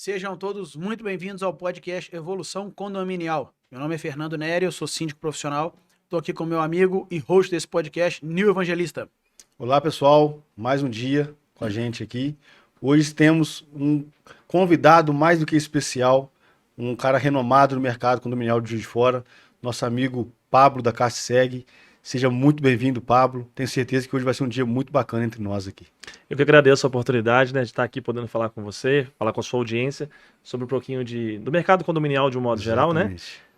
Sejam todos muito bem-vindos ao podcast Evolução Condominial. Meu nome é Fernando Nery, eu sou síndico profissional. Estou aqui com meu amigo e host desse podcast, Nil Evangelista. Olá, pessoal. Mais um dia com a gente aqui. Hoje temos um convidado mais do que especial, um cara renomado no mercado condominial de Juiz de Fora, nosso amigo Pablo da Carseg. Seja muito bem-vindo, Pablo. Tenho certeza que hoje vai ser um dia muito bacana entre nós aqui. Eu que agradeço a oportunidade, de estar aqui podendo falar com você, falar com a sua audiência sobre um pouquinho do mercado condominial de um modo geral, né?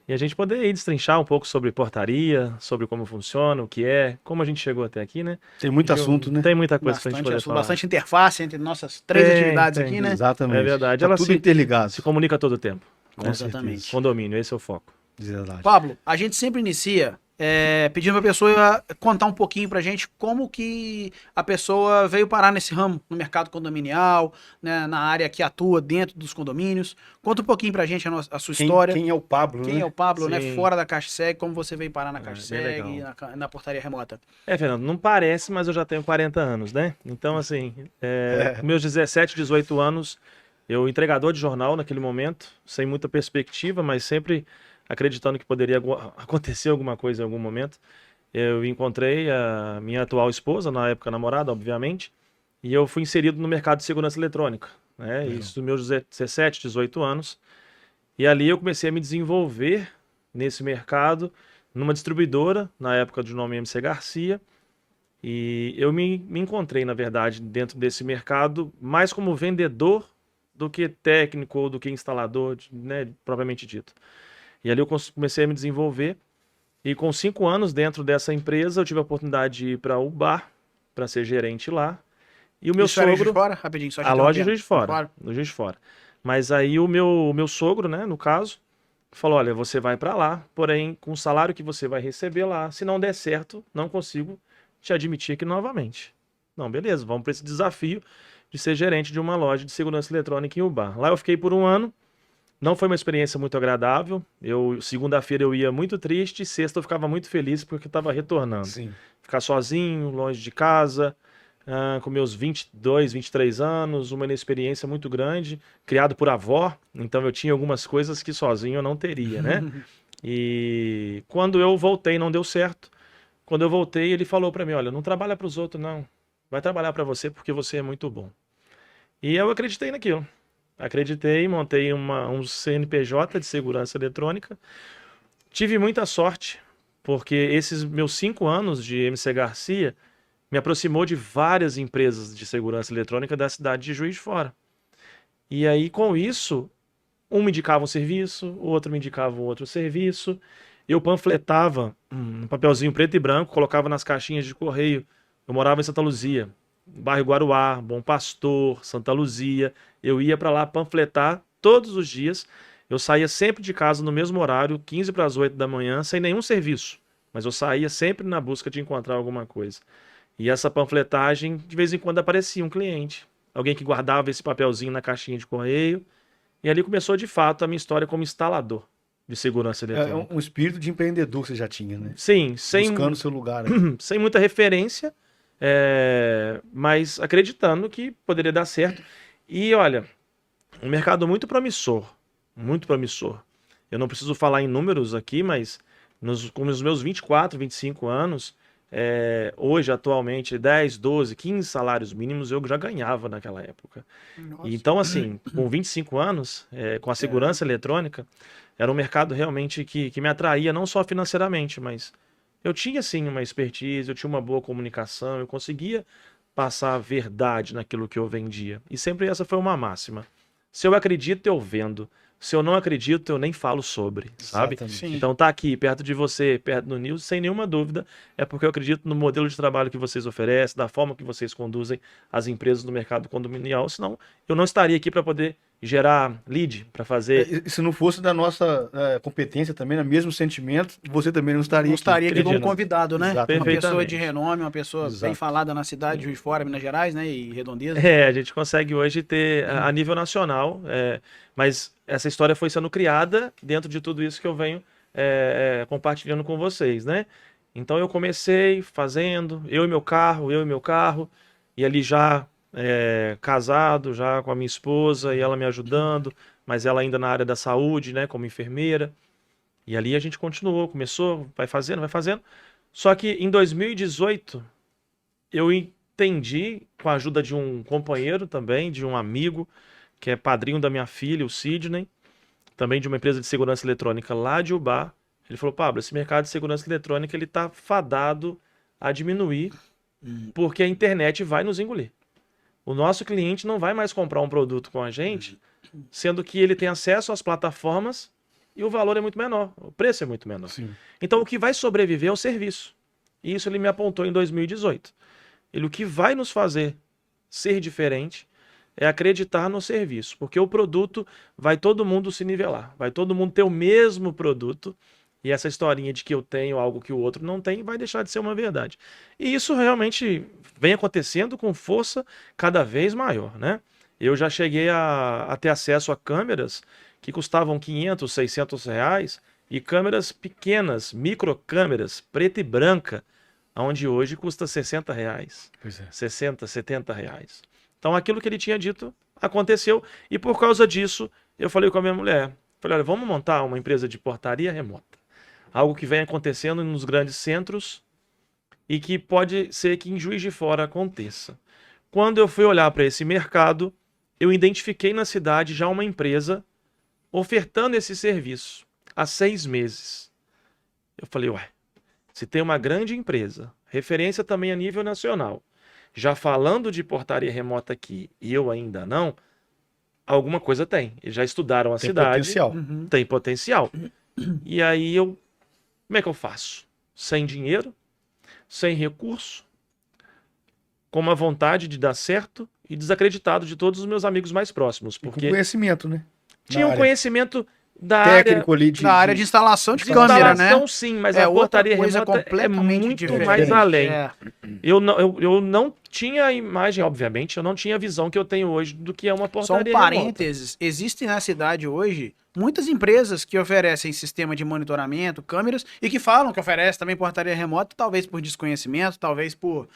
E a gente poder aí destrinchar um pouco sobre portaria, sobre como funciona, o que é, como a gente chegou até aqui, né? Tem muito assunto, né? Tem muita coisa pra gente poder falar. Bastante interface entre nossas três atividades aqui, né? Exatamente. É verdade. Tá Ela tudo interligado. se comunica a todo tempo. Exatamente. Condomínio, esse é o foco. Verdade. Pablo, a gente sempre inicia pedindo pra pessoa contar um pouquinho pra gente como que a pessoa veio parar nesse ramo, no mercado condominial, né, na área que atua dentro dos condomínios. Conta um pouquinho pra gente a sua história. Quem é o Pablo, Quem né? é o Pablo, né? Sim. Fora da Carseg, como você veio parar na bem Carseg legal. e na portaria remota. Fernando, não parece, mas eu já tenho 40 anos, né? Então, assim, com meus 17, 18 anos, eu entregador de jornal naquele momento, sem muita perspectiva, mas sempre acreditando que poderia acontecer alguma coisa em algum momento. Eu encontrei a minha atual esposa, na época namorada, obviamente, e eu fui inserido no mercado de segurança eletrônica, né? Isso dos meus 17, 18 anos. E ali eu comecei a me desenvolver nesse mercado, numa distribuidora, na época de nome MC Garcia, e eu me encontrei, na verdade, dentro desse mercado, mais como vendedor do que técnico ou do que instalador, né, propriamente dito. E ali eu comecei a me desenvolver. E com 5 anos dentro dessa empresa, eu tive a oportunidade de ir para o bar, para ser gerente lá. E o meu Isso era em Juiz sogro... de Fora? Rapidinho, só te A loja em interrompendo. Juiz de Fora. No Juiz de Fora. Mas aí o meu sogro, né, no caso, falou, olha, você vai para lá, porém, com o salário que você vai receber lá, se não der certo, não consigo te admitir aqui novamente. Não, beleza, vamos para esse desafio de ser gerente de uma loja de segurança eletrônica em Ubar. Lá eu fiquei por 1 ano. Não foi uma experiência muito agradável. Segunda-feira eu ia muito triste, sexta eu ficava muito feliz porque eu estava retornando. Sim. Ficar sozinho, longe de casa, com meus 22, 23 anos, uma inexperiência muito grande, criado por avó, então eu tinha algumas coisas que sozinho eu não teria, né? E quando eu voltei não deu certo. Quando eu voltei ele falou para mim, olha, não trabalha para os outros não, vai trabalhar para você porque você é muito bom. E eu acreditei naquilo. Acreditei, montei um CNPJ de segurança eletrônica. Tive muita sorte, porque esses meus 5 anos de MC Garcia me aproximou de várias empresas de segurança eletrônica da cidade de Juiz de Fora. E aí, com isso, um me indicava um serviço, o outro me indicava um outro serviço. Eu panfletava um papelzinho preto e branco, colocava nas caixinhas de correio. Eu morava em Santa Luzia, bairro Guaruá, Bom Pastor, Santa Luzia. Eu ia para lá panfletar todos os dias. Eu saía sempre de casa no mesmo horário, 15 para as 8 da manhã, sem nenhum serviço. Mas eu saía sempre na busca de encontrar alguma coisa. E essa panfletagem, de vez em quando aparecia um cliente. Alguém que guardava esse papelzinho na caixinha de correio. E ali começou, de fato, a minha história como instalador de segurança eletrônica. É um espírito de empreendedor que você já tinha, né? Sim, Buscando seu lugar. sem muita referência, mas acreditando que poderia dar certo. E olha, um mercado muito promissor, muito promissor. Eu não preciso falar em números aqui, mas com os meus 24, 25 anos, hoje, atualmente, 10, 12, 15 salários mínimos eu já ganhava naquela época. Nossa. Então, assim, com 25 anos, com a segurança eletrônica, era um mercado realmente que me atraía, não só financeiramente, mas eu tinha, sim, uma expertise, eu tinha uma boa comunicação, eu conseguia passar a verdade naquilo que eu vendia. E sempre essa foi uma máxima. Se eu acredito, eu vendo. Se eu não acredito, eu nem falo sobre, sabe? Sim. Então tá aqui, perto de você, perto do Nils, sem nenhuma dúvida, é porque eu acredito no modelo de trabalho que vocês oferecem, da forma que vocês conduzem as empresas no mercado condominial, senão eu não estaria aqui para poder gerar lead, para fazer... E se não fosse da nossa competência também, no mesmo sentimento, você também não estaria Não estaria aqui como Acredito. convidado, né? Exato. Uma pessoa Perfeitamente. de renome, uma pessoa bem Exato. falada na cidade de Juiz de Fora, Minas Gerais, né? E Redondeza. A gente consegue hoje ter a nível nacional, mas essa história foi sendo criada dentro de tudo isso que eu venho compartilhando com vocês, né? Então eu comecei fazendo, eu e meu carro, e ali já casado já com a minha esposa e ela me ajudando, mas ela ainda na área da saúde, né, como enfermeira. E ali a gente continuou, começou, vai fazendo, vai fazendo. Só que em 2018 eu entendi, com a ajuda de um companheiro também, de um amigo, que é padrinho da minha filha, o Sidney, também de uma empresa de segurança eletrônica lá de Ubá. Ele falou, Pablo, esse mercado de segurança eletrônica ele tá fadado a diminuir porque a internet vai nos engolir. O nosso cliente não vai mais comprar um produto com a gente, sendo que ele tem acesso às plataformas e o valor é muito menor, o preço é muito menor. Sim. Então o que vai sobreviver é o serviço. E isso ele me apontou em 2018. O que vai nos fazer ser diferente é acreditar no serviço, porque o produto vai todo mundo se nivelar, vai todo mundo ter o mesmo produto, e essa historinha de que eu tenho algo que o outro não tem vai deixar de ser uma verdade. E isso realmente vem acontecendo com força cada vez maior, né? Eu já cheguei a ter acesso a câmeras que custavam 500, 600 reais, e câmeras pequenas, microcâmeras, preta e branca, onde hoje custa 60 reais, Pois é. 60, 70 reais. Então aquilo que ele tinha dito aconteceu, e por causa disso eu falei com a minha mulher, falei, olha, vamos montar uma empresa de portaria remota. Algo que vem acontecendo nos grandes centros e que pode ser que em Juiz de Fora aconteça. Quando eu fui olhar para esse mercado, eu identifiquei na cidade já uma empresa ofertando esse serviço há 6 meses. Eu falei, ué, se tem uma grande empresa, referência também a nível nacional, já falando de portaria remota aqui e eu ainda não, alguma coisa tem. Eles já estudaram a Tem cidade. potencial. Tem potencial. E aí como é que eu faço? Sem dinheiro, sem recurso, com uma vontade de dar certo e desacreditado de todos os meus amigos mais próximos, Com porque conhecimento, né? tinha um área. conhecimento da Técnico área ali de... Na área de instalação de de câmera, né? instalação, sim, mas É a outra portaria coisa remota é completamente muito diferente. mais além. É. Eu não tinha a imagem, obviamente, eu não tinha a visão que eu tenho hoje do que é uma Só um portaria remota. parênteses, existem na cidade hoje muitas empresas que oferecem sistema de monitoramento, câmeras, e que falam que oferecem também portaria remota, talvez por desconhecimento, talvez por...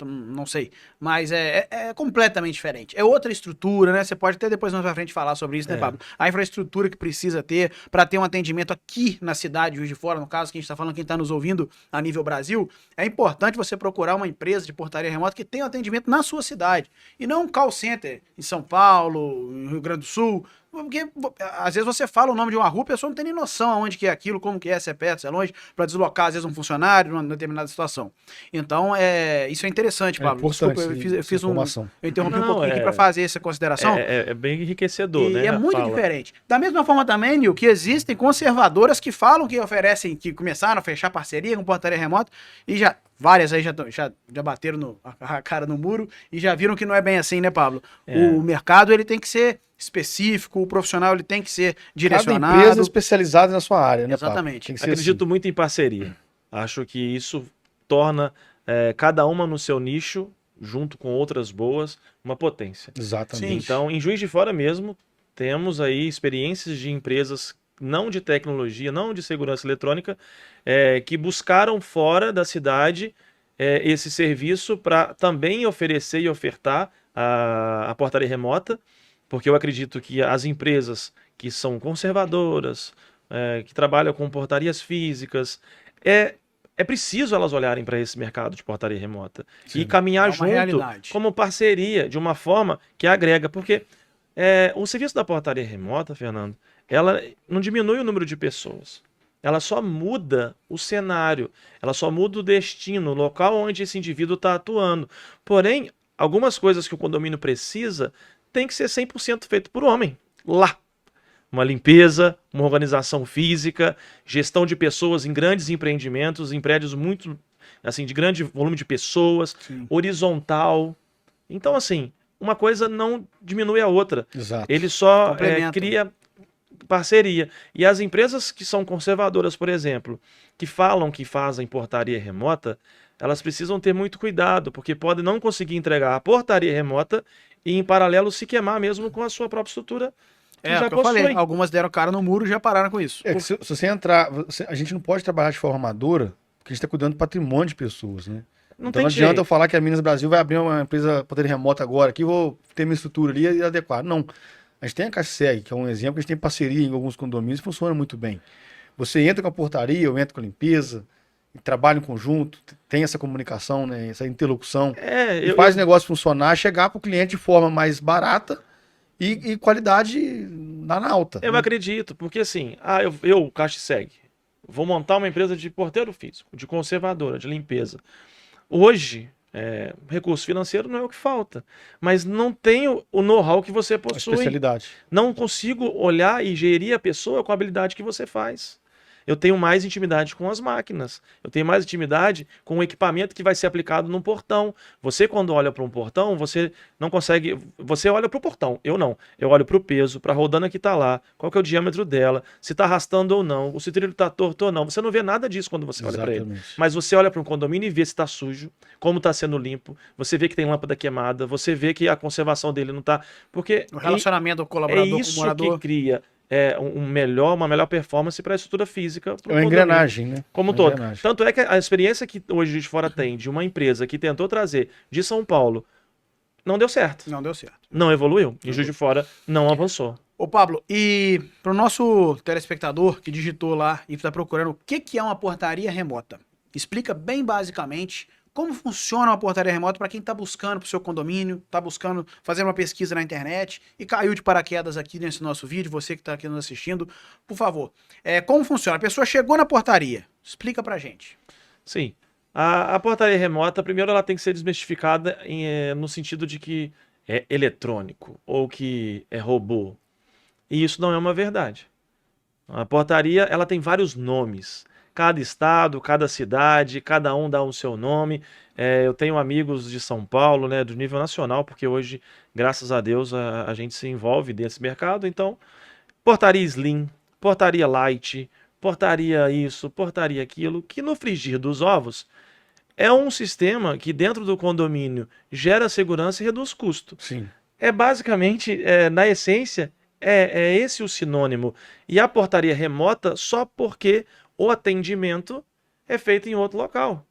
não sei, mas é completamente diferente. É outra estrutura, né? Você pode até depois mais pra frente falar sobre isso, né, Pablo? A infraestrutura que precisa ter para ter um atendimento aqui na cidade, Juiz de Fora, no caso que a gente tá falando, quem tá nos ouvindo a nível Brasil, é importante você procurar uma empresa de portaria remota que tenha um atendimento na sua cidade, e não um call center em São Paulo, em Rio Grande do Sul, porque às vezes você fala o nome de uma rua, a pessoa não tem nem noção aonde que é aquilo, como que é, se é perto, se é longe, para deslocar às vezes um funcionário numa determinada situação. Então, isso é interessante, Pablo. importante, Desculpa, sim, eu fiz informação. eu interrompi um Não, pouquinho aqui para fazer essa consideração. É bem enriquecedor, E né? é a muito fala. diferente. Da mesma forma também, Nil, que existem conservadoras que falam que oferecem, que começaram a fechar parceria com portaria remota e já várias aí já bateram a cara no muro e já viram que não é bem assim, né, Pablo? O mercado ele tem que ser específico, o profissional ele tem que ser direcionado. Cada empresa especializada na sua área, né, Pablo? Exatamente. Tem que ser Acredito assim. muito em parceria. Acho que isso torna cada uma no seu nicho, junto com outras boas, uma potência. Exatamente. Sim. Então, em Juiz de Fora mesmo, temos aí experiências de empresas não de tecnologia, não de segurança eletrônica, que buscaram fora da cidade esse serviço para também oferecer e ofertar a portaria remota, porque eu acredito que as empresas que são conservadoras, que trabalham com portarias físicas, é preciso elas olharem para esse mercado de portaria remota e caminhar É uma junto realidade. como parceria, de uma forma que agrega, porque o serviço da portaria remota, Fernando, ela não diminui o número de pessoas, ela só muda o cenário, ela só muda o destino, o local onde esse indivíduo está atuando. Porém, algumas coisas que o condomínio precisa tem que ser 100% feito por homem, lá. Uma limpeza, uma organização física, gestão de pessoas em grandes empreendimentos, em prédios muito, assim, de grande volume de pessoas, Sim. horizontal. Então, assim, uma coisa não diminui a outra. Exato. Ele só Complementa. cria parceria. E as empresas que são conservadoras, por exemplo, que falam que fazem portaria remota, elas precisam ter muito cuidado, porque podem não conseguir entregar a portaria remota e, em paralelo, se queimar mesmo com a sua própria estrutura que É já o que eu falei, possui. algumas deram cara no muro e já pararam com isso. É que se você entrar, a gente não pode trabalhar de forma amadora, porque a gente está cuidando do patrimônio de pessoas, né? Não Então tem não adianta jeito. eu falar que a Minas Brasil vai abrir uma empresa poder remota agora, aqui vou ter minha estrutura ali e adequar. Não. A gente tem a CaixaSeg, que é um exemplo, que a gente tem parceria em alguns condomínios e funciona muito bem. Você entra com a portaria, eu entro com a limpeza, e trabalha em conjunto, tem essa comunicação, né, essa interlocução, É, e faz o negócio funcionar, chegar para o cliente de forma mais barata e qualidade na alta. eu Né? acredito, porque assim, eu CaixaSeg, vou montar uma empresa de porteiro físico, de conservadora, de limpeza. Hoje, recurso financeiro não é o que falta, mas não tenho o know-how que você A possui. especialidade. Não consigo olhar e gerir a pessoa com a habilidade que você faz. Eu tenho mais intimidade com as máquinas. Eu tenho mais intimidade com o equipamento que vai ser aplicado num portão. Você, quando olha para um portão, você não consegue. Você olha para o portão. Eu não. Eu olho para o peso, para a rodana que está lá, qual que é o diâmetro dela, se está arrastando ou não, o trilho está torto ou não. Você não vê nada disso quando você olha para ele. Exatamente. Mas você olha para um condomínio e vê se está sujo, como está sendo limpo. Você vê que tem lâmpada queimada. Você vê que a conservação dele não está. Porque O relacionamento do é colaborador com o isso que morador. cria uma melhor performance para a estrutura física. É uma engrenagem, né? Como um Uma todo. engrenagem. Tanto é que a experiência que hoje Juiz de Fora tem de uma empresa que tentou trazer de São Paulo não deu certo. Não deu certo. Não evoluiu. E Juiz de Fora não avançou. Ô, Pablo, e pro nosso telespectador que digitou lá e tá procurando o que que é uma portaria remota, explica bem basicamente como funciona uma portaria remota para quem tá buscando pro seu condomínio, tá buscando fazer uma pesquisa na internet e caiu de paraquedas aqui nesse nosso vídeo, você que tá aqui nos assistindo, por favor. Como funciona? A pessoa chegou na portaria, explica pra gente. Sim. A portaria remota, primeiro, ela tem que ser desmistificada no sentido de que é eletrônico ou que é robô. E isso não é uma verdade. A portaria, ela tem vários nomes. Cada estado, cada cidade, cada um dá o seu nome. Eu tenho amigos de São Paulo, né, do nível nacional, porque hoje, graças a Deus, a gente se envolve nesse mercado. Então, portaria Slim, portaria Light, portaria isso, portaria aquilo, que no frigir dos ovos é um sistema que dentro do condomínio gera segurança e reduz custo. Sim. Basicamente, na essência, é esse o sinônimo. E a portaria remota só porque o atendimento é feito em outro local.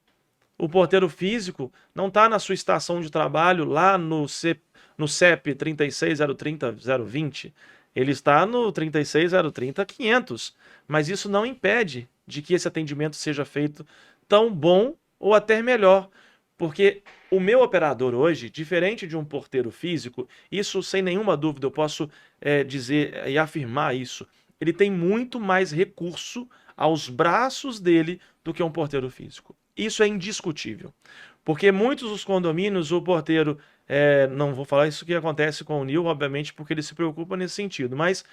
O porteiro físico não está na sua estação de trabalho lá no CEP 36030-020. Ele está no 36030-500. Mas isso não impede de que esse atendimento seja feito tão bom ou até melhor. Porque o meu operador hoje, diferente de um porteiro físico, isso sem nenhuma dúvida eu posso dizer e afirmar isso, ele tem muito mais recurso aos braços dele do que um porteiro físico. Isso é indiscutível. Porque muitos dos condomínios, o porteiro, não vou falar isso que acontece com o Nil, obviamente, porque ele se preocupa nesse sentido, mas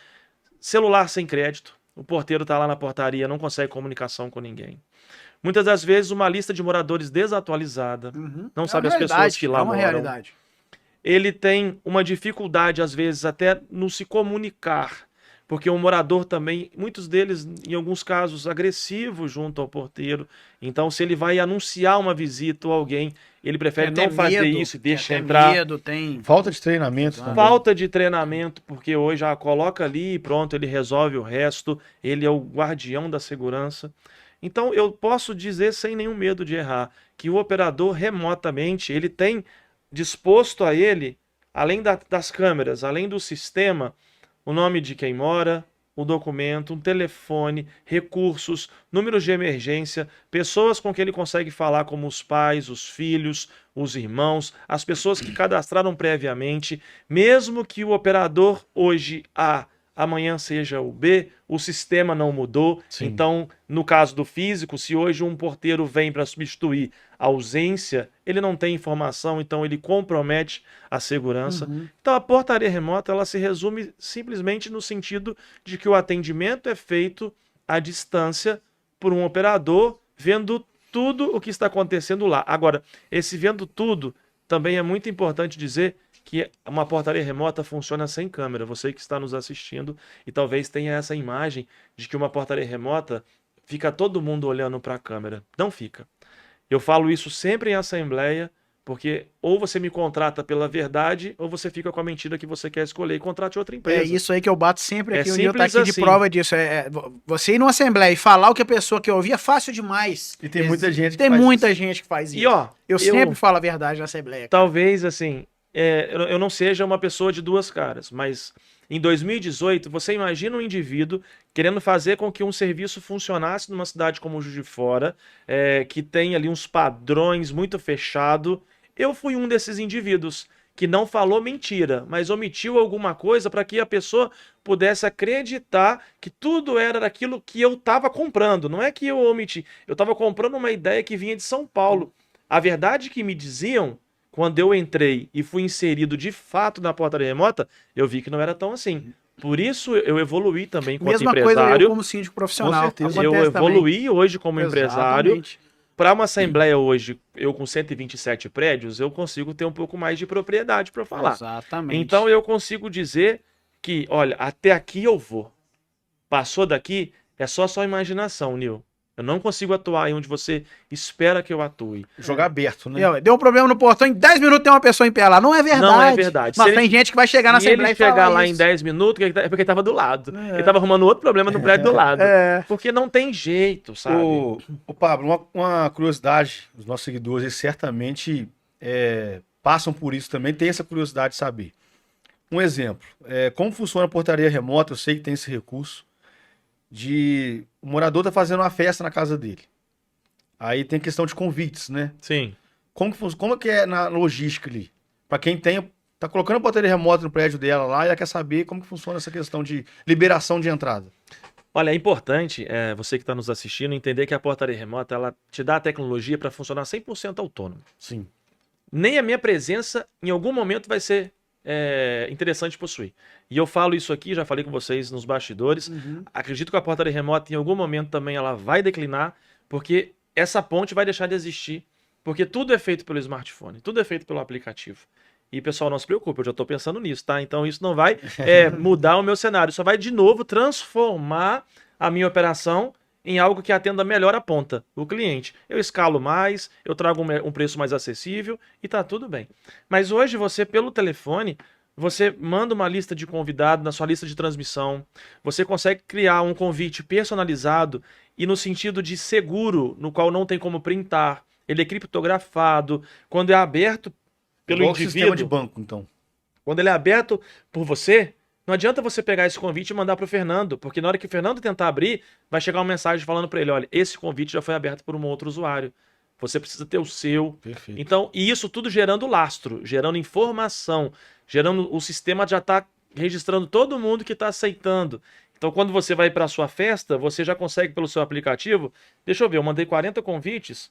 celular sem crédito, o porteiro está lá na portaria, não consegue comunicação com ninguém. Muitas das vezes uma lista de moradores desatualizada, não sabe as pessoas que lá uma moram. realidade. Ele tem uma dificuldade, às vezes, até no se comunicar, porque o morador também, muitos deles, em alguns casos, agressivo junto ao porteiro. Então, se ele vai anunciar uma visita ou alguém, ele prefere não fazer isso e deixa entrar. Medo, tem... Falta de treinamento também. Falta de treinamento, porque hoje já coloca ali e pronto, ele resolve o resto, ele é o guardião da segurança. Então, eu posso dizer sem nenhum medo de errar, que o operador remotamente, ele tem disposto a ele, além das câmeras, além do sistema, o nome de quem mora, o documento, um telefone, recursos, números de emergência, pessoas com quem ele consegue falar, como os pais, os filhos, os irmãos, as pessoas que cadastraram previamente, mesmo que o operador hoje A, amanhã seja o B, o sistema não mudou. Sim. Então, no caso do físico, se hoje um porteiro vem para substituir a ausência, ele não tem informação, então ele compromete a segurança. Então, a portaria remota, ela se resume simplesmente no sentido de que o atendimento é feito à distância por um operador, vendo tudo o que está acontecendo lá. Agora, esse vendo tudo, também é muito importante dizer que uma portaria remota funciona sem câmera. Você que está nos assistindo e talvez tenha essa imagem de que uma portaria remota fica todo mundo olhando para a câmera. Não fica. Eu falo isso sempre em assembleia, Porque ou você me contrata pela verdade, ou você fica com a mentira que você quer escolher e contrate outra empresa. É isso aí que eu bato sempre É aqui. O Nil tá simples aqui de assim. prova disso. Você ir numa assembleia e falar o que a pessoa quer ouvir é fácil demais. E tem muita gente que Tem faz muita isso. gente que faz isso. E ó, eu sempre falo a verdade na assembleia. talvez assim, eu não seja uma pessoa de duas caras, mas em 2018, você imagina um indivíduo querendo fazer com que um serviço funcionasse numa cidade como Juiz de Fora, que tem ali uns padrões muito fechado. Eu fui um desses indivíduos que não falou mentira, mas omitiu alguma coisa para que a pessoa pudesse acreditar que tudo era daquilo que eu estava comprando. Não é que eu omiti, eu estava comprando uma ideia que vinha de São Paulo. A verdade que me diziam, quando eu entrei e fui inserido de fato na portaria remota, eu vi que não era tão assim. Por isso eu evoluí também como Mesma coisa empresário. eu como síndico profissional. Com certeza. Eu Acontece também. evoluí hoje como empresário. Exatamente. Para uma assembleia hoje, eu com 127 prédios, eu consigo ter um pouco mais de propriedade para falar. Exatamente. Então eu consigo dizer que, olha, até aqui eu vou. Passou daqui, é só sua imaginação, Nil. Eu não consigo atuar aí onde você espera que eu atue. Jogar aberto, né? Deu um problema no portão, em 10 minutos tem uma pessoa em pé lá. Não é verdade. Não é verdade. Mas Se tem gente que vai chegar na Se assembleia ele e falar chegar lá isso. em 10 minutos, é porque ele tava do lado. É. Ele tava arrumando outro problema no prédio do lado. É. Porque não tem jeito, sabe? O Pablo, uma curiosidade, os nossos seguidores eles certamente passam por isso também, tem essa curiosidade de saber. Um exemplo, como funciona a portaria remota, eu sei que tem esse recurso, o morador tá fazendo uma festa na casa dele. Aí tem questão de convites, né? Sim. Como que é na logística ali? Para quem tá colocando a portaria remota no prédio dela lá e ela quer saber como que funciona essa questão de liberação de entrada. Olha, é importante você que está nos assistindo entender que a portaria remota ela te dá a tecnologia para funcionar 100% autônomo. Sim. Nem a minha presença em algum momento vai ser interessante possuir. E eu falo isso aqui, já falei com vocês nos bastidores. Acredito que a portaria remota em algum momento também ela vai declinar, porque essa ponte vai deixar de existir, porque tudo é feito pelo smartphone, tudo é feito pelo aplicativo. E, pessoal, não se preocupe, eu já estou pensando nisso, tá? Então isso não vai mudar o meu cenário, só vai de novo transformar a minha operação em algo que atenda melhor a ponta, o cliente. Eu escalo mais, eu trago um preço mais acessível e tá tudo bem. Mas hoje você, pelo telefone, você manda uma lista de convidados na sua lista de transmissão, você consegue criar um convite personalizado e no sentido de seguro, no qual não tem como printar, ele é criptografado, quando é aberto pelo Igual indivíduo, sistema de banco, então. quando ele é aberto por você, não adianta você pegar esse convite e mandar para o Fernando, porque na hora que o Fernando tentar abrir, vai chegar uma mensagem falando para ele, olha, esse convite já foi aberto por um outro usuário. Você precisa ter o seu. Perfeito. Então, e isso tudo gerando lastro, gerando informação, gerando o sistema já está registrando todo mundo que está aceitando. Então, quando você vai para a sua festa, você já consegue pelo seu aplicativo. Deixa eu ver, eu mandei 40 convites,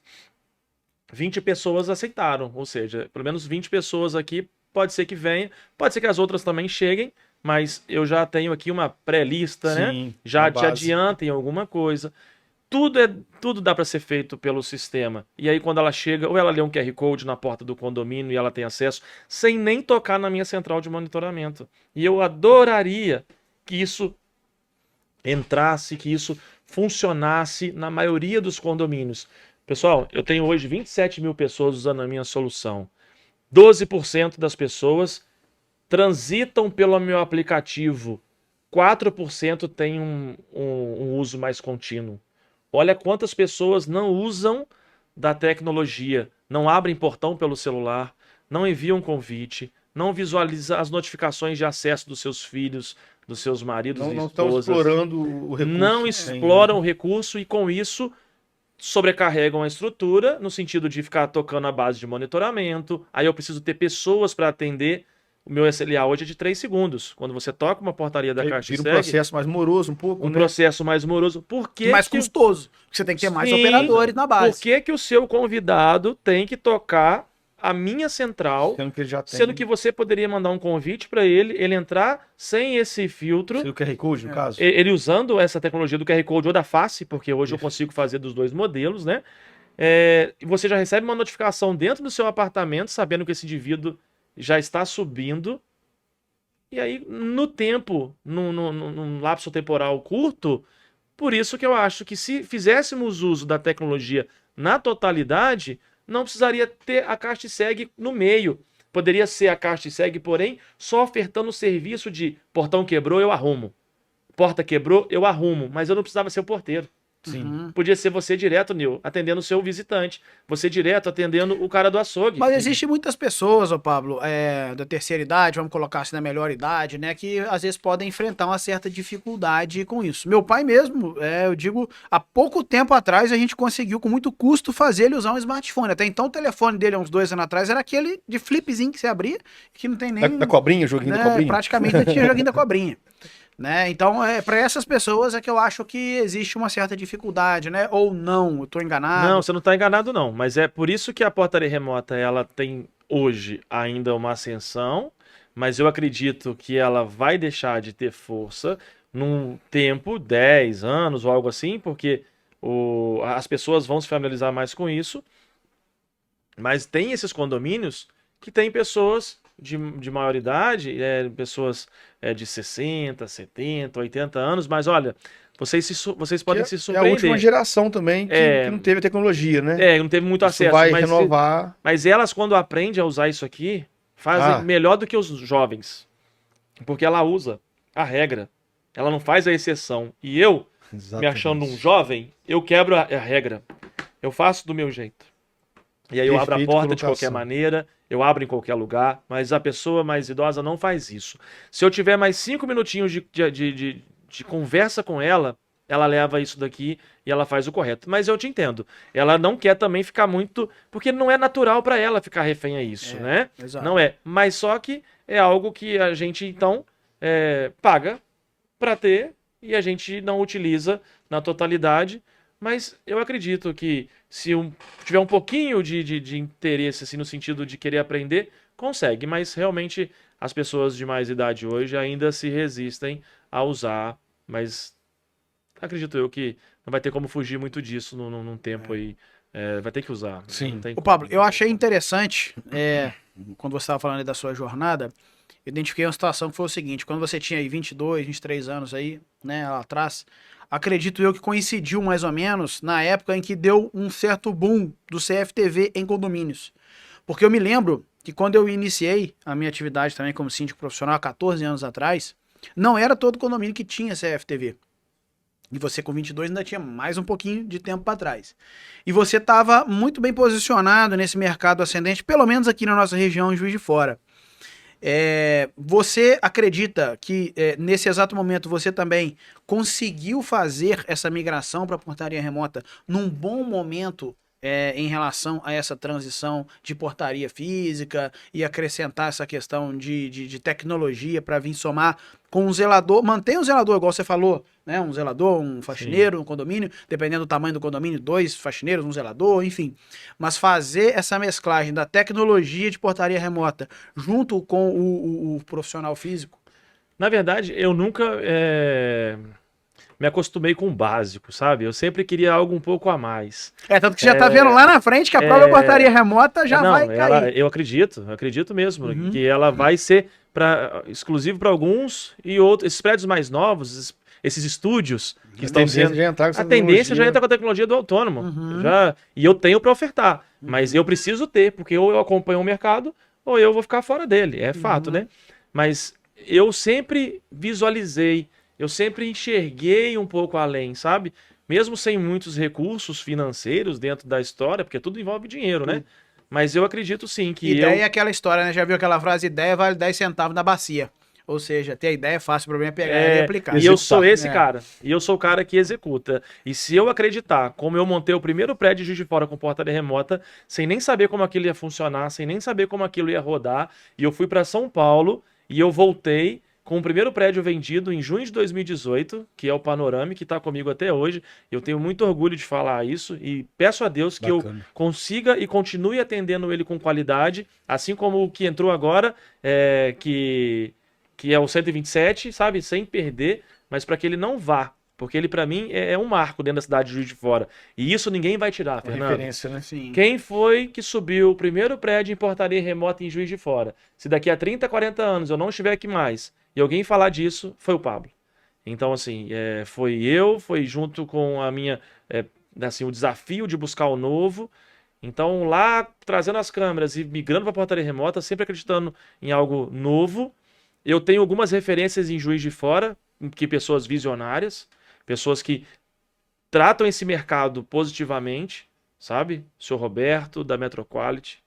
20 pessoas aceitaram, ou seja, pelo menos 20 pessoas aqui, pode ser que venha, pode ser que as outras também cheguem, mas eu já tenho aqui uma pré-lista, né? Sim, Já uma te base. adianta em alguma coisa. Tudo dá para ser feito pelo sistema. E aí quando ela chega, ou ela lê um QR Code na porta do condomínio e ela tem acesso, sem nem tocar na minha central de monitoramento. E eu adoraria que isso entrasse, que isso funcionasse na maioria dos condomínios. Pessoal, eu tenho hoje 27 mil pessoas usando a minha solução. 12% das pessoas transitam pelo meu aplicativo. 4% tem um uso mais contínuo. Olha quantas pessoas não usam da tecnologia, não abrem portão pelo celular, não enviam convite, não visualizam as notificações de acesso dos seus filhos, dos seus maridos e Não estão esposas. explorando o recurso. Não exploram o recurso e com isso sobrecarregam a estrutura no sentido de ficar tocando a base de monitoramento. Aí eu preciso ter pessoas para atender. O meu SLA hoje é de 3 segundos. Quando você toca uma portaria da Caixa Vira um Segue, processo mais moroso um pouco, um né? processo mais moroso. Por que mais que- custoso. Porque você tem que ter mais Sim, operadores na base. Por que que o seu convidado tem que tocar a minha central, Sendo que ele já tem. sendo que você poderia mandar um convite para ele entrar sem esse filtro, Sem o QR Code, no caso? ele usando essa tecnologia do QR Code ou da face, porque hoje eu consigo fazer dos dois modelos, né? E você já recebe uma notificação dentro do seu apartamento, sabendo que esse indivíduo já está subindo. E aí, no tempo, num lapso temporal curto, por isso que eu acho que se fizéssemos uso da tecnologia na totalidade, não precisaria ter a Carseg no meio. Poderia ser a Carseg, porém, só ofertando o serviço de portão quebrou, eu arrumo. Porta quebrou, eu arrumo. Mas eu não precisava ser o porteiro. Sim. Podia ser você direto, Nil, atendendo o seu visitante. Você direto atendendo o cara do açougue. Mas existem muitas pessoas, ô Pablo, da terceira idade, vamos colocar assim, na melhor idade, né, que às vezes podem enfrentar uma certa dificuldade com isso. Meu pai mesmo, eu digo, há pouco tempo atrás a gente conseguiu com muito custo fazer ele usar um smartphone. Até então o telefone dele, há uns 2 anos atrás, era aquele de flipzinho que você abria, que não tem nem... Da cobrinha, o joguinho da cobrinha. Praticamente não tinha joguinho da cobrinha. Né? Então, para essas pessoas é que eu acho que existe uma certa dificuldade, né? Ou não, eu tô enganado. Não, você não está enganado não, mas é por isso que a portaria remota ela tem hoje ainda uma ascensão, mas eu acredito que ela vai deixar de ter força num tempo, 10 anos ou algo assim, porque as pessoas vão se familiarizar mais com isso, mas tem esses condomínios que tem pessoas de maior idade, pessoas de 60, 70, 80 anos, mas olha, vocês podem se É a surpreender. última geração também que não teve a tecnologia, né? Não teve muito Isso acesso. vai renovar. Mas elas, quando aprendem a usar isso aqui, fazem melhor do que os jovens. Porque ela usa a regra. Ela não faz a exceção. E eu, me achando um jovem, eu quebro a regra. Eu faço do meu jeito. E aí eu abro a porta de qualquer maneira, eu abro em qualquer lugar, mas a pessoa mais idosa não faz isso. Se eu tiver mais 5 minutinhos de conversa com ela, ela leva isso daqui e ela faz o correto. Mas eu te entendo. Ela não quer também ficar muito... Porque não é natural para ela ficar refém a isso, né? Exato. Não é. Mas só que é algo que a gente, então, paga para ter e a gente não utiliza na totalidade. Mas eu acredito que se tiver um pouquinho de interesse, assim, no sentido de querer aprender, consegue. Mas realmente as pessoas de mais idade hoje ainda se resistem a usar. Mas acredito eu que não vai ter como fugir muito disso num tempo aí. Vai ter que usar. Sim. Ô Pablo, eu achei interessante, quando você estava falando aí da sua jornada, eu identifiquei uma situação que foi o seguinte: quando você tinha aí 22, 23 anos aí, né, lá atrás, acredito eu que coincidiu mais ou menos na época em que deu um certo boom do CFTV em condomínios. Porque eu me lembro que quando eu iniciei a minha atividade também como síndico profissional há 14 anos atrás, não era todo condomínio que tinha CFTV. E você com 22 ainda tinha mais um pouquinho de tempo para trás. E você estava muito bem posicionado nesse mercado ascendente, pelo menos aqui na nossa região, em Juiz de Fora. Você acredita que nesse exato momento você também conseguiu fazer essa migração para a portaria remota num bom momento em relação a essa transição de portaria física e acrescentar essa questão de tecnologia para vir somar com um zelador, mantém um zelador, igual você falou, né? Um zelador, um faxineiro, um condomínio, dependendo do tamanho do condomínio, 2 faxineiros, um zelador, enfim. Mas fazer essa mesclagem da tecnologia de portaria remota junto com o profissional físico. Na verdade, eu nunca me acostumei com o básico, sabe? Eu sempre queria algo um pouco a mais. Tanto que você já tá vendo lá na frente que a própria portaria remota já vai cair. Eu acredito mesmo que ela vai ser exclusivo para alguns e outros. Esses prédios mais novos, esses estúdios que estão sendo... A tendência já entra com a tecnologia do autônomo. E eu tenho para ofertar, mas eu preciso ter, porque ou eu acompanho o mercado ou eu vou ficar fora dele. É fato, né? Mas eu sempre visualizei, eu sempre enxerguei um pouco além, sabe? Mesmo sem muitos recursos financeiros dentro da história, porque tudo envolve dinheiro, né? Mas eu acredito sim que ideia é aquela história, né? Já viu aquela frase, ideia vale 10 centavos na bacia. Ou seja, ter a ideia é fácil, o problema é pegar ela e aplicar. E eu sou esse cara. E eu sou o cara que executa. E se eu acreditar, como eu montei o primeiro prédio de Juiz de Fora com portaria remota, sem nem saber como aquilo ia funcionar, sem nem saber como aquilo ia rodar, e eu fui para São Paulo e eu voltei com o primeiro prédio vendido em junho de 2018, que é o Panorama, que está comigo até hoje. Eu tenho muito orgulho de falar isso e peço a Deus que eu consiga e continue atendendo ele com qualidade, assim como o que entrou agora, que é o 127, sabe? Sem perder, mas para que ele não vá. Porque ele, para mim, é um marco dentro da cidade de Juiz de Fora. E isso ninguém vai tirar, Fernando. Referência, né? Sim. Quem foi que subiu o primeiro prédio em portaria remota em Juiz de Fora? Se daqui a 30, 40 anos eu não estiver aqui mais e alguém falar disso, foi o Pablo. Então, assim, foi junto com a minha, assim, o desafio de buscar o novo. Então, lá, trazendo as câmeras e migrando para portaria remota, sempre acreditando em algo novo. Eu tenho algumas referências em Juiz de Fora, que pessoas visionárias, pessoas que tratam esse mercado positivamente, sabe? O senhor Roberto, da Metroquality,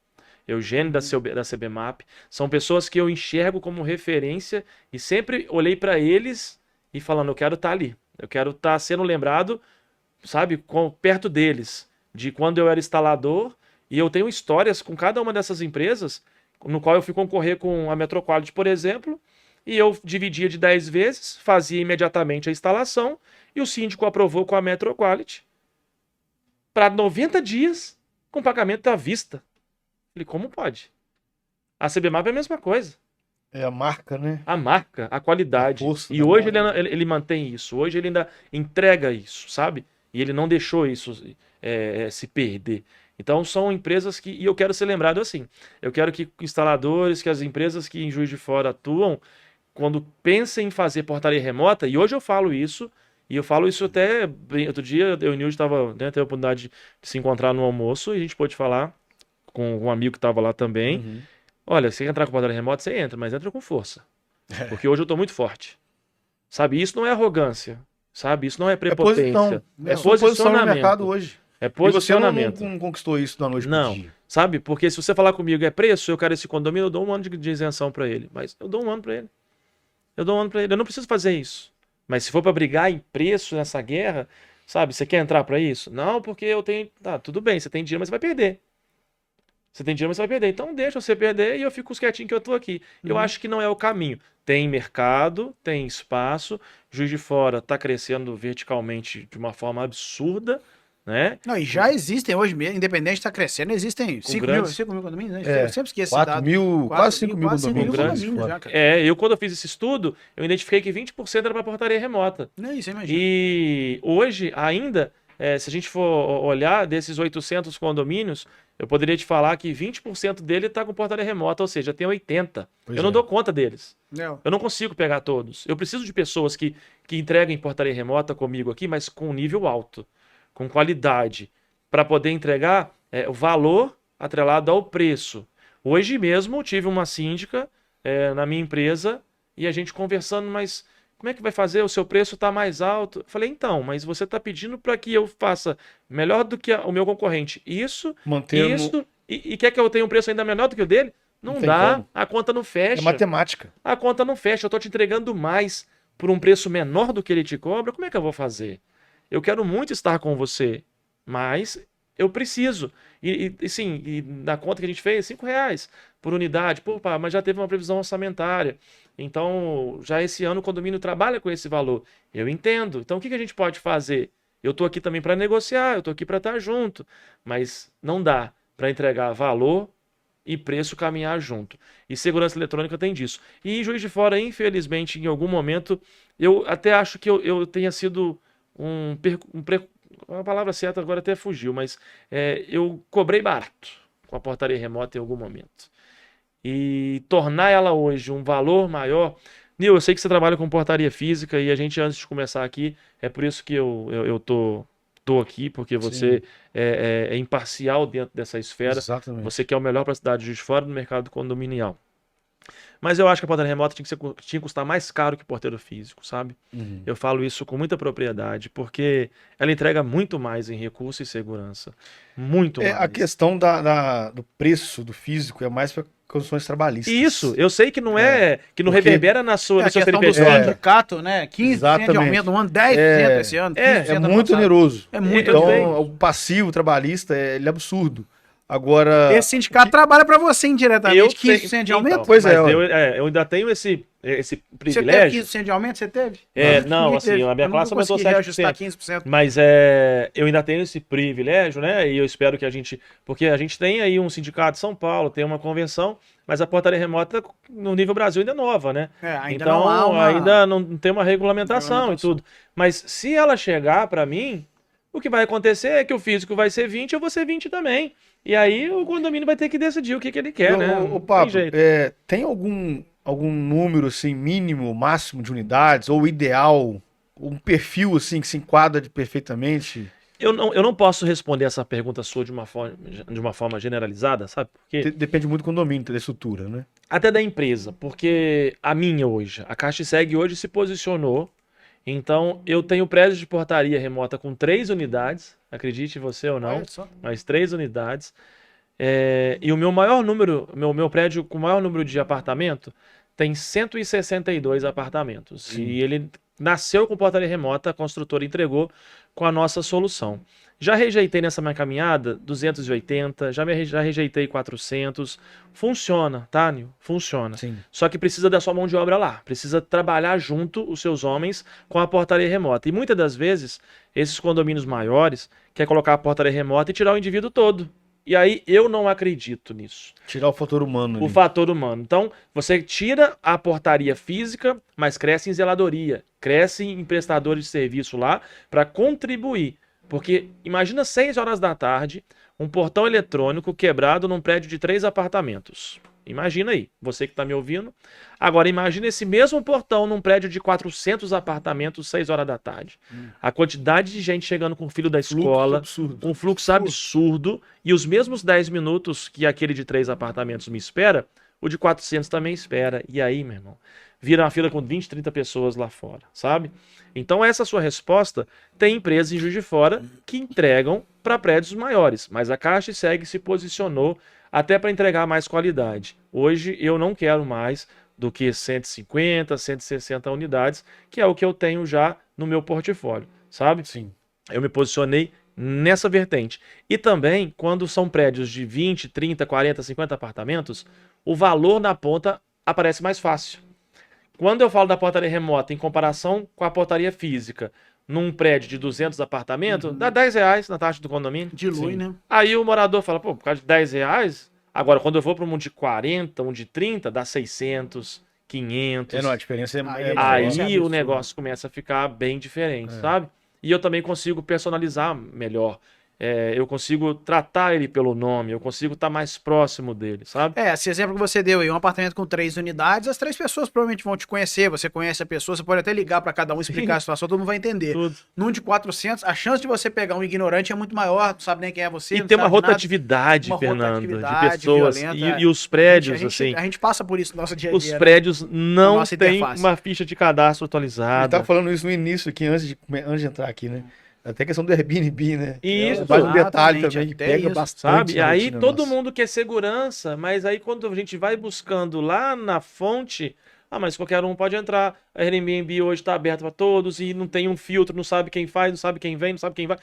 Eugênio, da CBMAP. São pessoas que eu enxergo como referência e sempre olhei para eles e falando, eu quero estar ali. Eu quero estar sendo lembrado, sabe, perto deles, de quando eu era instalador. E eu tenho histórias com cada uma dessas empresas, no qual eu fui concorrer com a Metroquality, por exemplo, e eu dividia de 10 vezes, fazia imediatamente a instalação, e o síndico aprovou com a Metroquality para 90 dias com pagamento à vista. Falei, como pode? A CBMAP é a mesma coisa. É a marca, né? A marca, a qualidade. A força E da hoje marca. ele mantém isso. Hoje ele ainda entrega isso, sabe? E ele não deixou isso se perder. Então são empresas que... E eu quero ser lembrado assim. Eu quero que instaladores, que as empresas que em Juiz de Fora atuam, quando pensem em fazer portaria remota, e hoje eu falo isso, e eu falo isso até... Outro dia eu e o Nilde teve a oportunidade de se encontrar no almoço, e a gente pôde falar com um amigo que estava lá também. Uhum. Olha, você quer entrar com portaria remota, você entra, mas entra com força. Porque hoje eu tô muito forte. Sabe, isso não é arrogância. Sabe, isso não é prepotência. É posição no mercado hoje. É E você não posicionamento. conquistou isso da noite Não. pro dia. Sabe, porque se você falar comigo é preço, eu quero esse condomínio, eu dou um ano de isenção pra ele. Mas eu dou um ano pra ele. Eu dou um ano pra ele. Eu não preciso fazer isso. Mas se for pra brigar em preço nessa guerra, sabe, você quer entrar pra isso? Não, porque eu tenho... Tá, tudo bem, você tem dinheiro, mas você vai perder. Você tem dinheiro, mas você vai perder. Então deixa você perder e eu fico quietinho que eu tô aqui. Eu acho que não é o caminho. Tem mercado, tem espaço. Juiz de Fora tá crescendo verticalmente de uma forma absurda, né? Não, e já existem hoje mesmo, independente está crescendo, existem 5 grandes- mil condomínios, né? É, Eu sempre esqueço esse 4 dado. mil, quase 5 mil quase 5 mil condomínios. condomínios já, cara. Eu quando eu fiz esse estudo, eu identifiquei que 20% era para portaria remota. Não é isso, imagina. E hoje, ainda, se a gente for olhar desses 800 condomínios, eu poderia te falar que 20% dele está com portaria remota, ou seja, tem 80. Pois Eu não é. dou conta deles. Não. Eu não consigo pegar todos. Eu preciso de pessoas que entreguem portaria remota comigo aqui, mas com nível alto, com qualidade, para poder entregar o valor atrelado ao preço. Hoje mesmo tive uma síndica na minha empresa e a gente conversando, mas como é que vai fazer? O seu preço está mais alto. Eu falei, então, mas você está pedindo para que eu faça melhor do que o meu concorrente. Isso, Mantendo... e quer que eu tenha um preço ainda menor do que o dele? Não Não tem dá, como. a conta não fecha. É matemática. A conta não fecha, eu estou te entregando mais por um preço menor do que ele te cobra. Como é que eu vou fazer? Eu quero muito estar com você, mas eu preciso. Sim, e na conta que a gente fez, R$5 por unidade. Pô, pá, mas já teve uma previsão orçamentária. Então, já esse ano o condomínio trabalha com esse valor. Eu entendo. Então, o que a gente pode fazer? Eu estou aqui também para negociar, eu estou aqui para estar junto. Mas não dá para entregar valor e preço caminhar junto. E segurança eletrônica tem disso. E em Juiz de Fora, infelizmente, em algum momento, eu até acho que eu tenha sido a palavra certa agora até fugiu, mas eu cobrei barato com a portaria remota em algum momento. E tornar ela hoje um valor maior... Nil, eu sei que você trabalha com portaria física e a gente, antes de começar aqui, é por isso que eu tô aqui, porque você é imparcial dentro dessa esfera. Exatamente. Você quer o melhor para a cidade de Juiz de Fora no mercado condominial. Mas eu acho que a portaria remota tinha que custar mais caro que o porteiro físico, sabe? Uhum. Eu falo isso com muita propriedade, porque ela entrega muito mais em recurso e segurança. Muito mais. A questão do preço do físico é mais para condições trabalhistas. Isso, eu sei que não que não Porque reverbera no A seu questão do CNPJ. sindicato, né? 15% de Exatamente. aumento no ano, 10% esse ano, 15% É ano muito passado. oneroso. É muito Eu sei. Então, o passivo trabalhista ele é absurdo. Agora, Esse sindicato trabalha para você indiretamente, 15% de aumento? Então, Pois mas é, eu ainda tenho esse Você teve privilégio. 15% de aumento? Você teve? Não, Ninguém assim, teve. a minha Eu classe nunca aumentou consegui reajustar 7%. 15%. Mas eu ainda tenho esse privilégio, né? E eu espero que a gente... Porque a gente tem aí um sindicato de São Paulo, tem uma convenção, mas a portaria remota no nível Brasil ainda é nova, né? Ainda então, não há uma... ainda não tem uma regulamentação e tudo. Mas se ela chegar para mim, o que vai acontecer é que o físico vai ser 20, eu vou ser 20 também. E aí o condomínio vai ter que decidir o que ele quer, né? Não o tem Pablo, jeito. tem algum número assim mínimo, máximo de unidades ou ideal, um perfil assim que se enquadra perfeitamente? Eu não posso responder essa pergunta sua de uma forma generalizada, sabe? Porque Depende muito do condomínio, da estrutura, né? até da empresa, porque a minha hoje, a Caixiseg hoje se posicionou. Então, eu tenho prédio de portaria remota com 3 unidades, acredite você ou não, Olha só. mas 3 unidades. E o meu maior número, meu prédio com o maior número de apartamento tem 162 apartamentos. Sim. E ele nasceu com portaria remota, a construtora entregou com a nossa solução. Já rejeitei nessa minha caminhada 280, já rejeitei 400. Funciona, tá, Nil? Funciona. Sim. Só que precisa da sua mão de obra lá. Precisa trabalhar junto os seus homens com a portaria remota. E muitas das vezes, esses condomínios maiores querem colocar a portaria remota e tirar o indivíduo todo. E aí eu não acredito nisso. Tirar o fator humano O ali. fator humano. Então, você tira a portaria física, mas cresce em zeladoria, cresce em prestadores de serviço lá para contribuir. Porque imagina 6 horas da tarde, um portão eletrônico quebrado num prédio de 3 apartamentos. Imagina aí, você que está me ouvindo. Agora, imagina esse mesmo portão num prédio de 400 apartamentos, 6 horas da tarde. A quantidade de gente chegando com o filho da escola, Absurdo. um fluxo absurdo, e os mesmos 10 minutos que aquele de 3 apartamentos me espera, o de 400 também espera. E aí, meu irmão, vira uma fila com 20, 30 pessoas lá fora, sabe? Então, essa sua resposta, tem empresas em Juiz de Fora que entregam para prédios maiores, mas a Caixiseg se posicionou até para entregar mais qualidade. Hoje, eu não quero mais do que 150, 160 unidades, que é o que eu tenho já no meu portfólio, sabe? Sim. Eu me posicionei nessa vertente. E também, quando são prédios de 20, 30, 40, 50 apartamentos, o valor na ponta aparece mais fácil. Quando eu falo da portaria remota em comparação com a portaria física, num prédio de 200 apartamentos, dá R$10 na taxa do condomínio. Dilui, Sim. né? Aí o morador fala, pô, por causa de R$10, agora quando eu vou para um de 40, um de 30, dá 600, 500. Não, a diferença é Aí maior. Isso é Aí o absurdo. negócio começa a ficar bem diferente, sabe? E eu também consigo personalizar melhor. Eu consigo tratar ele pelo nome, eu consigo estar mais próximo dele, sabe? Esse exemplo que você deu aí, um apartamento com 3 unidades, as 3 pessoas provavelmente vão te conhecer, você conhece a pessoa, você pode até ligar para cada um, explicar a situação, todo mundo vai entender. Tudo. Num de 400, a chance de você pegar um ignorante é muito maior, não sabe nem quem é você, E não tem uma sabe nada. rotatividade, Uma Fernando, rotatividade de pessoas. violenta, E os prédios, assim, A gente passa por isso no nosso dia a dia. os né? prédios não nossa têm interface. uma ficha de cadastro A gente atualizada. tava falando isso no início aqui, antes de entrar aqui, né? Até a questão do Airbnb, né? Isso. Mais um detalhe Exatamente, também que até pega isso. bastante. Sabe? E na aí rotina todo nossa. mundo quer segurança, mas aí quando a gente vai buscando lá na fonte, mas qualquer um pode entrar. A Airbnb hoje está aberta para todos e não tem um filtro, não sabe quem faz, não sabe quem vem, não sabe quem vai.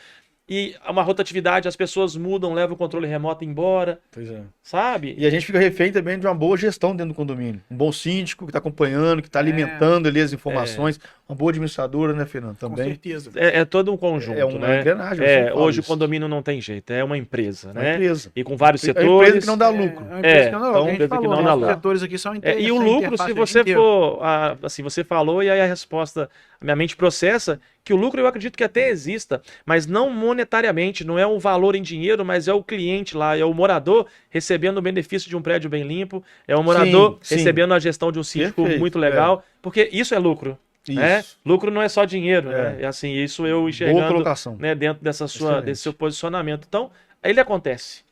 E uma rotatividade, as pessoas mudam, levam o controle remoto embora, Pois é. sabe? E a gente fica refém também de uma boa gestão dentro do condomínio. Um bom síndico que está acompanhando, que está alimentando ali as informações. Uma boa administradora, né, Fernando? Com Também. certeza. É todo um conjunto, É uma né? engrenagem. eu sempre falo Hoje o isso. condomínio não tem jeito, é uma empresa, Uma né? empresa. E com vários É uma setores. empresa que não dá lucro. É uma empresa que não dá lucro, então, a gente empresa que falou, não né? dá Os lucro. setores aqui são E o essa lucro, interface se o dia você inteiro. for, assim, você falou e aí a resposta, a minha mente processa, que o lucro eu acredito que até exista, mas não monetariamente, não é o valor em dinheiro, mas é o cliente lá, é o morador recebendo o benefício de um prédio bem limpo, é o morador Sim, sim. recebendo a gestão de um síndico Perfeito, muito legal, porque isso é lucro. Isso. Né? Lucro não é só dinheiro, É. né? É assim, isso eu Boa enxergando, colocação. né, dentro Excelente. desse seu posicionamento. Então, ele acontece.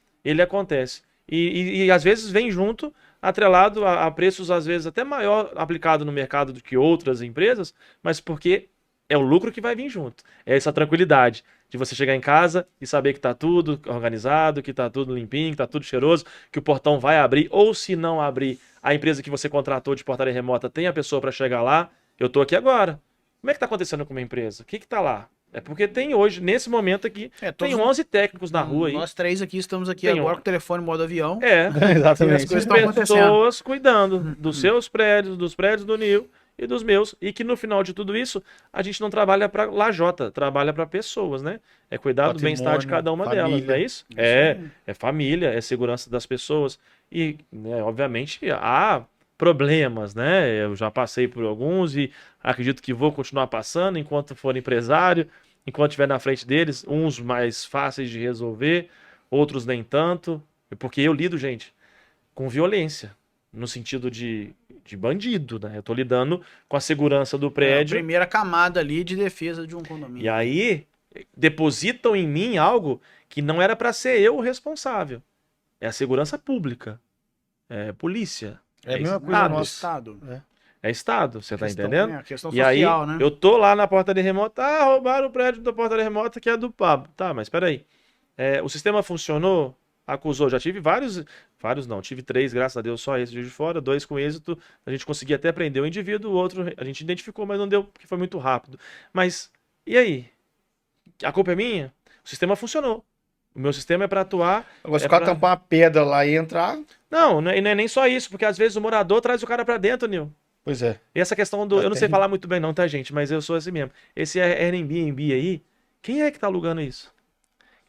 E às vezes vem junto, atrelado a preços às vezes até maior aplicado no mercado do que outras empresas, mas porque é o lucro que vai vir junto. É essa tranquilidade de você chegar em casa e saber que está tudo organizado, que está tudo limpinho, que está tudo cheiroso, que o portão vai abrir, ou se não abrir, a empresa que você contratou de portaria remota tem a pessoa para chegar lá. Eu estou aqui agora. Como é que está acontecendo com uma empresa? O que está lá? É porque tem hoje, nesse momento aqui, tem 11 técnicos na rua aí. Nós 3 aqui estamos aqui Tem agora um. com o telefone modo avião. Exatamente. As coisas estão acontecendo. Pessoas cuidando dos seus prédios, dos prédios do Nil e dos meus. E que no final de tudo isso, a gente não trabalha para lajota, trabalha para pessoas, né? É cuidar do bem-estar de cada uma Patrimônio, delas, não é família. isso? É família, é segurança das pessoas. E, né, obviamente, há problemas, né? Eu já passei por alguns e acredito que vou continuar passando enquanto for empresário, enquanto estiver na frente deles, uns mais fáceis de resolver, outros nem tanto, porque eu lido, gente, com violência, no sentido de bandido, né? Eu tô lidando com a segurança do É a prédio, primeira camada ali de defesa de um condomínio. e aí depositam em mim algo que não era para ser eu o responsável. É a segurança pública. É polícia. É a mesma coisa Estado. nossa. Estado. É Estado, você tá Questão, entendendo? É, questão E aí, social, né? eu tô lá na portaria remota, roubaram o prédio da portaria remota que é do Pablo. Tá, mas peraí. O sistema funcionou? Acusou. Já tive vários não, tive 3, graças a Deus, só esse de fora, 2 com êxito. A gente conseguia até prender o indivíduo, o outro a gente identificou, mas não deu, porque foi muito rápido. Mas, e aí? A culpa é minha? O sistema funcionou. O meu sistema é para atuar. Agora, se o cara tampar uma pedra lá e entrar. Não é nem só isso, porque às vezes o morador traz o cara para dentro, Nil. Pois é. E essa questão do. Eu não sei falar muito bem, não, tá, gente? Mas eu sou assim mesmo. Esse Airbnb aí, quem é que tá alugando isso?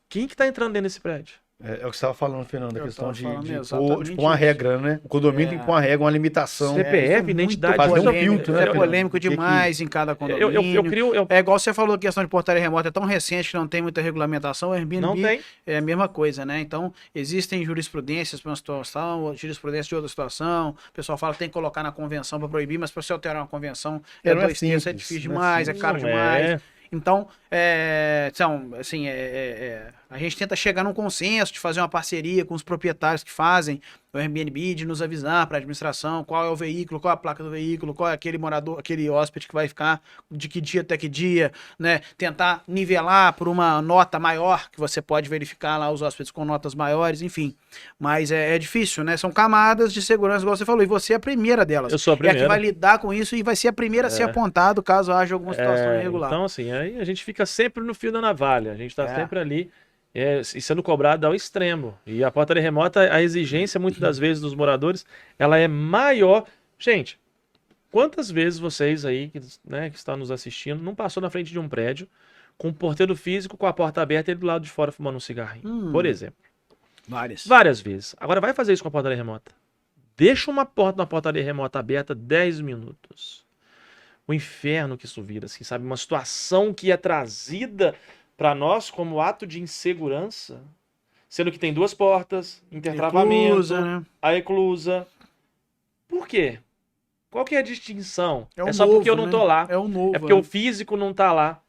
Quem que tá entrando dentro desse prédio? É o que você estava falando, Fernando, a Eu questão tava de falando pôr exatamente tipo, uma isso. regra, né? O condomínio tem que pôr uma regra, uma limitação. CPF, identidade. fazer um polêmico, filtro, né, é Pedro? polêmico O que que- demais em cada Eu condomínio. crio. É igual você falou, a questão de portaria remota é tão recente que não tem muita regulamentação. O Airbnb Não tem. é a mesma coisa, né? Então, existem jurisprudências para uma situação, jurisprudência de outra situação. O pessoal fala que tem que colocar na convenção para proibir, mas para você alterar uma convenção Não é 2 terços, é simples, difícil não é demais, é simples. caro Não demais. é. Então, a gente tenta chegar num consenso de fazer uma parceria com os proprietários que fazem o Airbnb, de nos avisar para a administração qual é o veículo, qual é a placa do veículo, qual é aquele morador, aquele hóspede que vai ficar, de que dia até que dia, né? Tentar nivelar por uma nota maior, que você pode verificar lá os hóspedes com notas maiores, enfim. Mas é difícil, né? São camadas de segurança, igual você falou, e você é a primeira delas. Eu sou a É a primeira. que vai lidar com isso e vai ser a primeira a ser apontado caso haja alguma situação irregular. Então, assim, aí a gente fica sempre no fio da navalha. A gente tá É. sempre ali e sendo cobrado ao extremo. E a portaria remota, a exigência, muitas das vezes, dos moradores, ela é maior. Gente, quantas vezes vocês aí, né, que estão nos assistindo, não passou na frente de um prédio com um porteiro físico com a porta aberta e ele do lado de fora fumando um cigarrinho? Por exemplo. Várias. Várias vezes. Agora vai fazer isso com a portaria remota. Deixa uma portaria remota aberta 10 minutos. O inferno que isso vira, assim, sabe? Uma situação que é trazida para nós como ato de insegurança, sendo que tem 2 portas, intertravamento, Eclusa, né? a eclusa. Por quê? Qual que é a distinção? É, o É só novo, porque eu não né? tô lá. É o novo. É porque né? o físico não tá lá.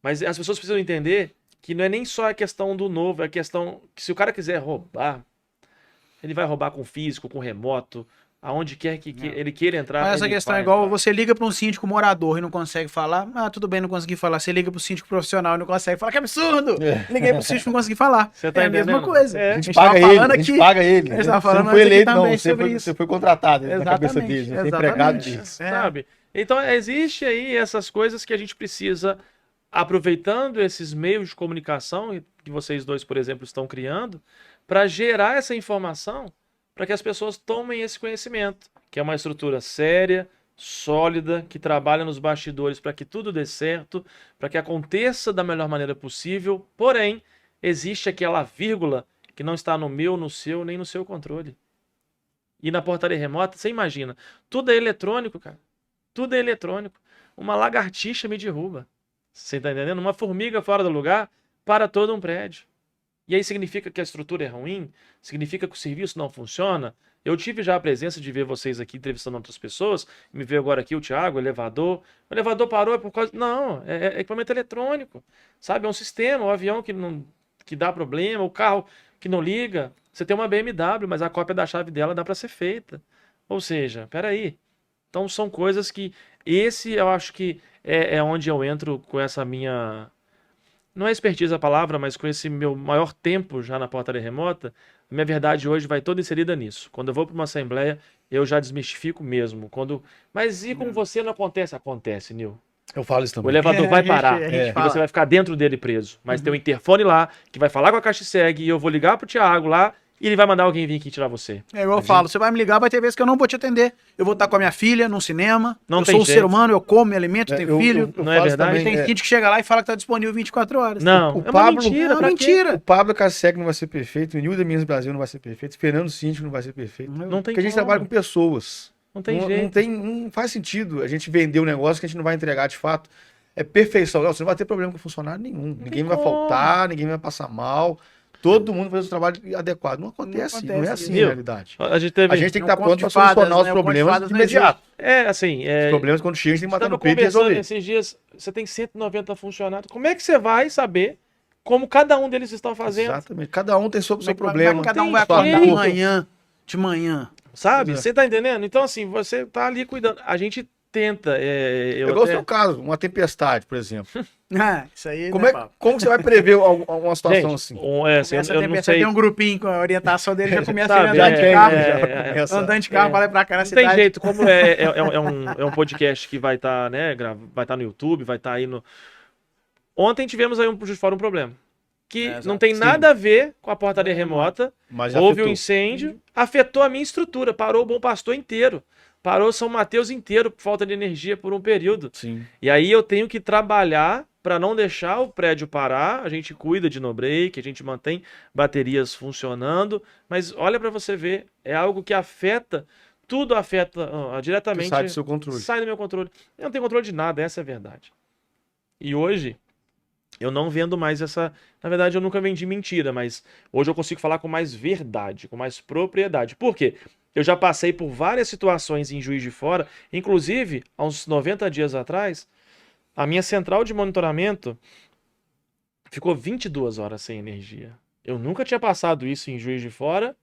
Mas as pessoas precisam entender que não é nem só a questão do novo, é a questão que se o cara quiser roubar, ele vai roubar com físico, com remoto, aonde quer que ele queira entrar. Mas essa ele questão é vai igual entrar. você liga para um síndico morador e não consegue falar. Ah, tudo bem, não consegui falar. Você liga para o síndico profissional e não consegue falar. Que absurdo! Liguei para o síndico e não consegui falar. Você tá é a mesma entendendo? coisa. É. A gente tava paga ele, falando a gente aqui- paga ele. a gente tava Você falando não foi antes aqui eleito, não. também Você sobre foi, isso. você foi contratado na cabeça Exatamente, dele. Você foi exatamente. empregado disso. É. Sabe? Então, existe aí essas coisas que a gente precisa, aproveitando esses meios de comunicação que vocês dois, por exemplo, estão criando, para gerar essa informação, para que as pessoas tomem esse conhecimento, que é uma estrutura séria, sólida, que trabalha nos bastidores para que tudo dê certo, para que aconteça da melhor maneira possível, porém, existe aquela vírgula que não está no meu, no seu, nem no seu controle. E na portaria remota, você imagina, tudo é eletrônico, cara. Tudo é eletrônico. Uma lagartixa me derruba. Você tá entendendo? Uma formiga fora do lugar para todo um prédio. E aí significa que a estrutura é ruim? Significa que o serviço não funciona? Eu tive já a presença de ver vocês aqui entrevistando outras pessoas. Me veio agora aqui o Thiago, o elevador. O elevador parou é por causa... Não, é equipamento eletrônico. Sabe? É um sistema, o avião que dá problema, o carro que não liga. Você tem uma BMW, mas a cópia da chave dela dá para ser feita. Ou seja, peraí. Então são coisas que... Esse eu acho que é onde eu entro com essa minha... Não é expertise a palavra, mas com esse meu maior tempo já na portaria remota, a minha verdade hoje vai toda inserida nisso. Quando eu vou para uma assembleia, eu já desmistifico mesmo. Mas e com você não acontece? Acontece, Nil. Eu falo isso O também. elevador vai parar. a gente E fala. você vai ficar dentro dele preso. Mas tem um interfone lá, que vai falar com a caixa segue, e eu vou ligar pro Thiago lá, e ele vai mandar alguém vir aqui tirar você. É igual eu falo, você vai me ligar, vai ter vezes que eu não vou te atender. Eu vou estar com a minha filha num cinema. Não eu tem sou um jeito. ser humano, eu como, me alimento, tenho Eu- filho. eu Não é falo verdade? também, Tem síndico que chega lá e fala que tá disponível 24 horas. Não, o é uma Pablo- mentira. Não, pra quê? mentira. O Pablo Casseg não vai ser perfeito, o Nilda Minas Brasil não vai ser perfeito, o Fernando Síndico não vai ser perfeito. Não tem Porque a gente como. trabalha com pessoas. Não tem não, jeito. não faz sentido a gente vender um negócio que a gente não vai entregar de fato. É perfeição. Não, você não vai ter problema com funcionário nenhum. Ninguém vai como. faltar, ninguém vai passar mal. todo mundo faz o trabalho adequado. Não acontece, não é assim isso. a realidade. A gente teve. A gente tem que Não estar pronto conto para de fadas, solucionar os né? O conto de problemas fadas de não imediato. Assim, Os problemas, quando chegam, a gente tem que bater estava no peito e conversando resolver. esses dias, você tem 190 funcionários. Como é que você vai saber como cada um deles estão fazendo? Exatamente. Cada um tem seu Como é que problema. cada um Tem vai acordar jeito. de manhã. Sabe? Pois é. Você tá entendendo? Então, assim, você tá ali cuidando. A gente tenta. Eu gosto do seu caso, uma tempestade, por exemplo. Isso aí, Como, né, é, Paulo? como você vai prever alguma situação Gente, assim? assim, Essa eu não tempestade sei. tem um grupinho com a orientação dele, já começa Sabe, ele andando de carro. começa. Andando de carro, falei pra cá na Não tem cidade. jeito, como é um podcast que vai estar, né, vai estar no YouTube, vai estar aí no... Ontem tivemos aí de fora um problema, que Exato. não tem Sim. nada a ver com a portaria remota, Mas houve um afetou. incêndio, afetou a minha estrutura, parou o Bom Pastor inteiro, parou São Mateus inteiro por falta de energia por um período. Sim. E aí eu tenho que trabalhar para não deixar o prédio parar. A gente cuida de no-break, a gente mantém baterias funcionando, mas olha para você ver, é algo que afeta, tudo afeta diretamente. Que sai do seu controle. Sai do meu controle. Eu não tenho controle de nada, essa é a verdade. E hoje eu não vendo mais essa. Na verdade, eu nunca vendi mentira, mas hoje eu consigo falar com mais verdade, com mais propriedade. Por quê? Eu já passei por várias situações em Juiz de Fora, inclusive, há uns 90 dias atrás, a minha central de monitoramento ficou 22 horas sem energia. Eu nunca tinha passado isso em Juiz de Fora.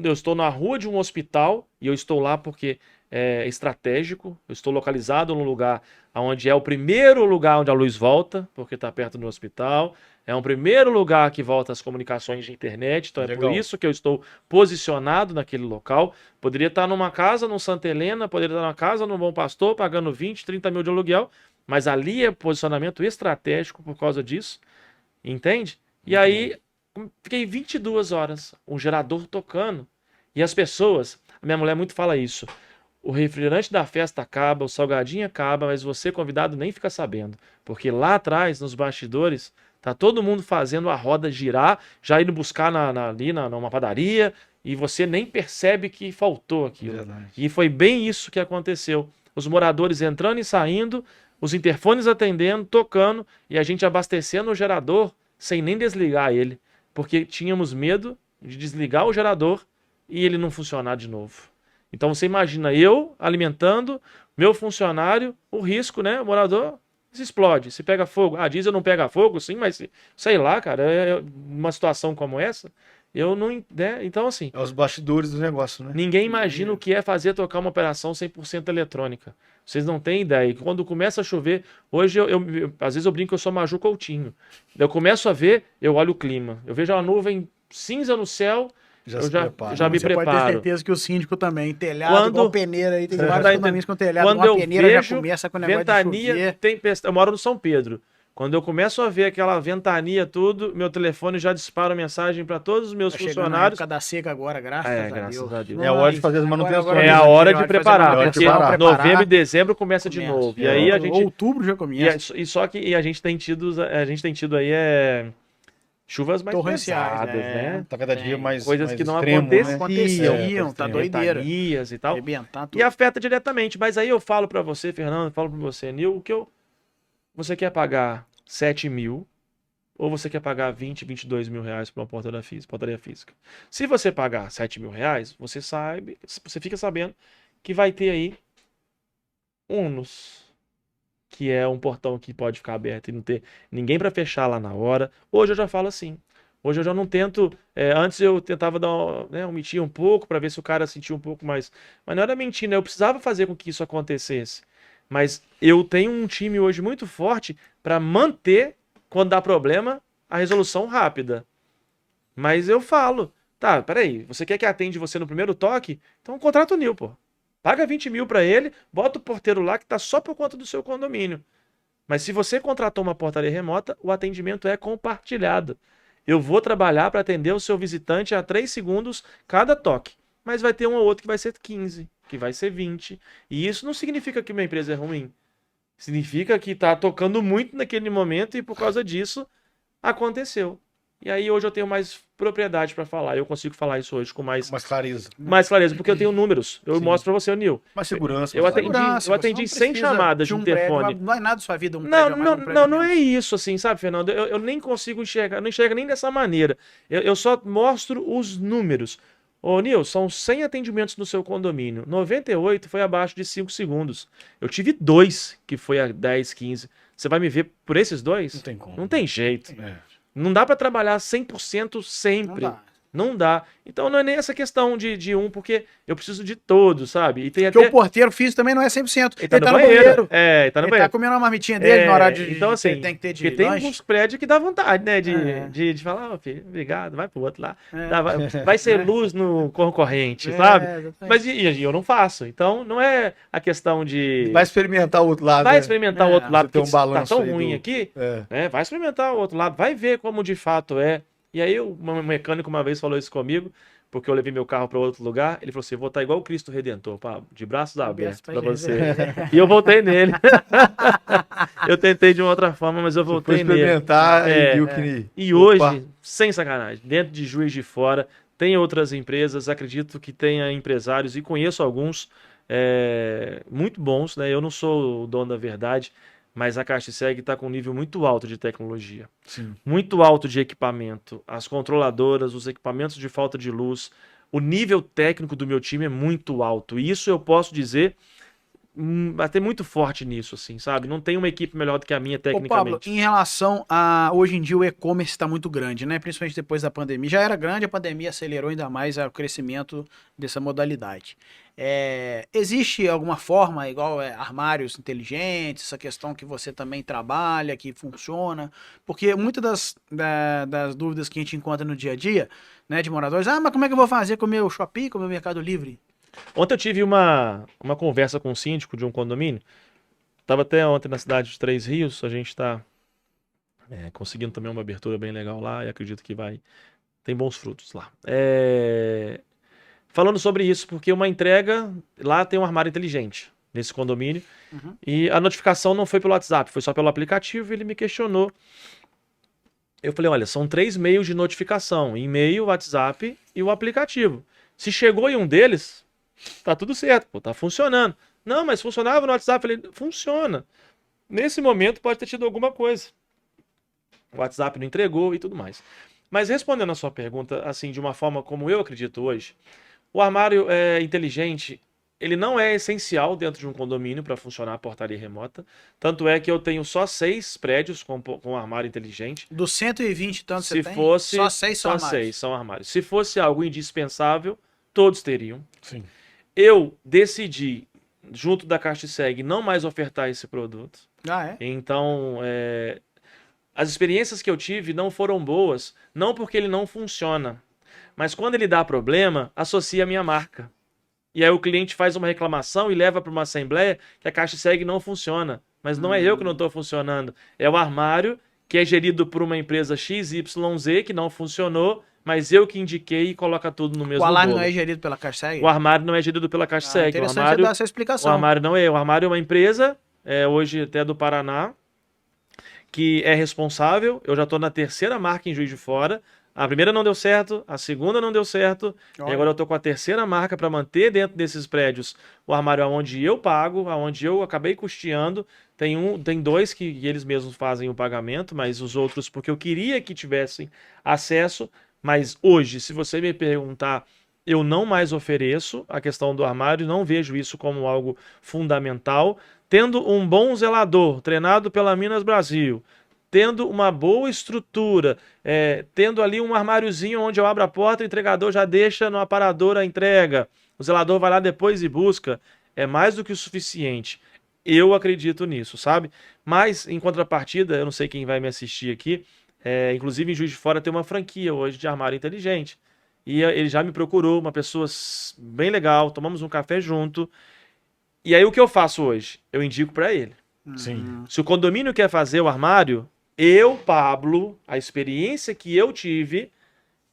Eu estou na rua de um hospital e eu estou lá porque é estratégico. Eu estou localizado num lugar onde é o primeiro lugar onde a luz volta, porque está perto do hospital. É um primeiro lugar que volta as comunicações de internet, então é Legal. por isso que eu estou posicionado naquele local. Poderia estar numa casa no Santa Helena, poderia estar numa casa no Bom Pastor, pagando 20, 30 mil de aluguel, mas ali é posicionamento estratégico por causa disso, entende? E aí, fiquei 22 horas, um gerador tocando, e as pessoas, a minha mulher muito fala isso, o refrigerante da festa acaba, o salgadinho acaba, mas você, convidado, nem fica sabendo, porque lá atrás, nos bastidores, tá todo mundo fazendo a roda girar, já indo buscar ali numa padaria, e você nem percebe que faltou aquilo. Verdade. E foi bem isso que aconteceu. Os moradores entrando e saindo, os interfones atendendo, tocando, e a gente abastecendo o gerador sem nem desligar ele, porque tínhamos medo de desligar o gerador e ele não funcionar de novo. Então você imagina eu alimentando meu funcionário, o risco, né? O morador se explode, se pega fogo. Ah, diesel não pega fogo, sim, mas sei lá, cara, uma situação como essa, eu não, né? Então assim, É os bastidores do negócio, né? ninguém imagina o que é fazer tocar uma operação 100% eletrônica. Vocês não têm ideia. E quando começa a chover, hoje às vezes eu brinco que eu sou Maju Coutinho. Eu começo a ver, eu olho o clima. Eu vejo a nuvem cinza no céu, Já eu se prepara. já me Você pode ter preparo. certeza que o síndico também, telhado, Quando- igual peneira aí, tem vários Tá condomínios com telhado, Quando uma eu peneira já vejo começa com o negócio de ventania, chover. tempestade. Eu moro no São Pedro. Quando eu começo a ver aquela ventania tudo, meu telefone já dispara mensagem para todos os meus Tá chegando a funcionários. época da seca agora, graças É, a graças Deus. a Deus. É a hora de fazer as manutenções. É a hora de preparar, hora de porque preparar. novembro e dezembro começa de novo. E aí a gente Outubro já começa. e a gente tem tido aí chuvas mais Torrenciais, pesadas, né? né? Tá cada Tem dia mais coisas mais que não extremo, né? aconteciam, tá extremo. doideira. Ventanias e tal. Arrebentar tudo. E afeta diretamente. Mas aí eu falo pra você, Fernando, eu falo pra você, Nil, você quer pagar 7 mil ou você quer pagar 20, 22 mil reais por uma portaria física? Se você pagar 7 mil reais, você fica sabendo que vai ter aí Unos, que é um portão que pode ficar aberto e não ter ninguém para fechar lá na hora. Hoje eu já falo assim. Hoje eu já não tento. Antes eu tentava omitir um pouco para ver se o cara sentia um pouco mais. Mas não era mentira, eu precisava fazer com que isso acontecesse. Mas eu tenho um time hoje muito forte para manter, quando dá problema, a resolução rápida. Mas eu falo, tá, peraí, você quer que atende você no primeiro toque? Então contrata o Nil, pô. Paga 20 mil para ele, bota o porteiro lá que tá só por conta do seu condomínio. Mas se você contratou uma portaria remota, o atendimento é compartilhado. Eu vou trabalhar para atender o seu visitante a 3 segundos cada toque. Mas vai ter um ou outro que vai ser 15, que vai ser 20. E isso não significa que minha empresa é ruim. Significa que tá tocando muito naquele momento e por causa disso aconteceu. E aí hoje eu tenho mais propriedade para falar. Eu consigo falar isso hoje com mais clareza. clareza, porque eu tenho números. Eu mostro para você, Nil. Mais segurança. Eu mais atendi, Segurança, eu você atendi não 100 precisa chamadas de um prédio, interfone. não é nada da sua vida, um Não, prédio a mais, não, um prédio a não é menos. isso, assim, sabe, Fernando? Eu nem consigo enxergar, não enxergo nem dessa maneira. Eu só mostro os números. Ô, Nil, são 100 atendimentos no seu condomínio. 98 foi abaixo de 5 segundos. Eu tive 2, que foi a 10, 15. Você vai me ver por esses 2? Não tem como. Não tem jeito. É. Não dá para trabalhar 100% sempre. Não dá. Não dá. Então não é nem essa questão de um, porque eu preciso de todos, sabe? E tem Porque até... o porteiro físico também não é 100%. Ele tá no banheiro. É, ele tá no Ele banheiro. tá comendo uma marmitinha dele no horário de Então, assim, que ele tem que ter de porque tem lanche. alguns prédios que dá vontade, né? É. De falar, ó, filho, obrigado, vai pro outro lá. É. Vai ser luz no concorrente, É, sabe? exatamente. Mas e eu não faço. Então, não é a questão de. Vai experimentar o outro lado. Vai né? experimentar o É, outro lado, você tem porque um tá balanço tão aí ruim do- aqui, É. né? Vai experimentar o outro lado, vai ver como de fato é. E aí, o mecânico uma vez falou isso comigo, porque eu levei meu carro para outro lugar. Ele falou assim: vou estar igual o Cristo Redentor, Pablo, de braços abertos para você. E eu voltei nele. Eu tentei de uma outra forma, mas eu Foi voltei nele. experimentar É, e viu que... E Opa. hoje, sem sacanagem, dentro de Juiz de Fora, tem outras empresas, acredito que tenha empresários, e conheço alguns muito bons, né? Eu não sou o dono da verdade, mas a Caixiseg está com um nível muito alto de tecnologia, Sim. muito alto de equipamento. As controladoras, os equipamentos de falta de luz, o nível técnico do meu time é muito alto. E isso eu posso dizer bater muito forte nisso, assim, sabe? Não tem uma equipe melhor do que a minha Ô, Pablo, tecnicamente. em relação a hoje em dia o e-commerce está muito grande, né? Principalmente depois da pandemia. Já era grande, a pandemia acelerou ainda mais o crescimento dessa modalidade. Existe alguma forma, igual armários inteligentes, essa questão que você também trabalha, que funciona? Porque muitas das dúvidas que a gente encontra no dia a dia, né, de moradores, mas como é que eu vou fazer com o meu Shopee, com o meu Mercado Livre? Ontem eu tive uma conversa com um síndico de um condomínio. Estava até ontem na cidade de Três Rios. A gente está conseguindo também uma abertura bem legal lá e acredito que tem bons frutos lá. Falando sobre isso, porque uma entrega, lá tem um armário inteligente nesse condomínio. Uhum. E a notificação não foi pelo WhatsApp, foi só pelo aplicativo. Ele me questionou. Eu falei, olha, são 3 meios de notificação: e-mail, WhatsApp e o aplicativo. Se chegou em um deles, tá tudo certo, pô, tá funcionando. Não, mas funcionava no WhatsApp. Eu falei, funciona. Nesse momento pode ter tido alguma coisa. O WhatsApp não entregou e tudo mais. Mas respondendo a sua pergunta, assim, de uma forma como eu acredito hoje, o armário inteligente, ele não é essencial dentro de um condomínio para funcionar a portaria remota. Tanto é que eu tenho só 6 prédios com armário inteligente. Dos 120 tantos Se você fosse, tem, só 6 são só armários. 6 são armários. Se fosse algo indispensável, todos teriam. Sim. Eu decidi, junto da Caixiseg, não mais ofertar esse produto. Ah, é? Então, as experiências que eu tive não foram boas, não porque ele não funciona, mas quando ele dá problema, associa a minha marca. E aí o cliente faz uma reclamação e leva para uma assembleia que a Caixiseg não funciona. Mas não é eu que não estou funcionando, é o armário que é gerido por uma empresa XYZ que não funcionou, mas eu que indiquei e coloca tudo no mesmo O alarme bolo. não é gerido pela Caixiseg? O armário não é gerido pela Caixiseg. Interessante você dar essa O explicação. armário não é. O armário é uma empresa, hoje até do Paraná, que é responsável. Eu já estou na 3ª marca em Juiz de Fora. A primeira não deu certo, a segunda não deu certo, e agora eu estou com a 3ª marca para manter dentro desses prédios o armário onde eu pago, aonde eu acabei custeando. Tem 2 que eles mesmos fazem o pagamento, mas os outros porque eu queria que tivessem acesso. Mas hoje, se você me perguntar, eu não mais ofereço a questão do armário, não vejo isso como algo fundamental. Tendo um bom zelador, treinado pela Minas Brasil, tendo uma boa estrutura, tendo ali um armáriozinho onde eu abro a porta, o entregador já deixa no aparador a entrega, o zelador vai lá depois e busca, é mais do que o suficiente. Eu acredito nisso, sabe? Mas, em contrapartida, eu não sei quem vai me assistir aqui, inclusive em Juiz de Fora tem uma franquia hoje de armário inteligente. E ele já me procurou, uma pessoa bem legal, tomamos um café junto. E aí o que eu faço hoje? Eu indico para ele. Sim. Se o condomínio quer fazer o armário, eu, Pablo, a experiência que eu tive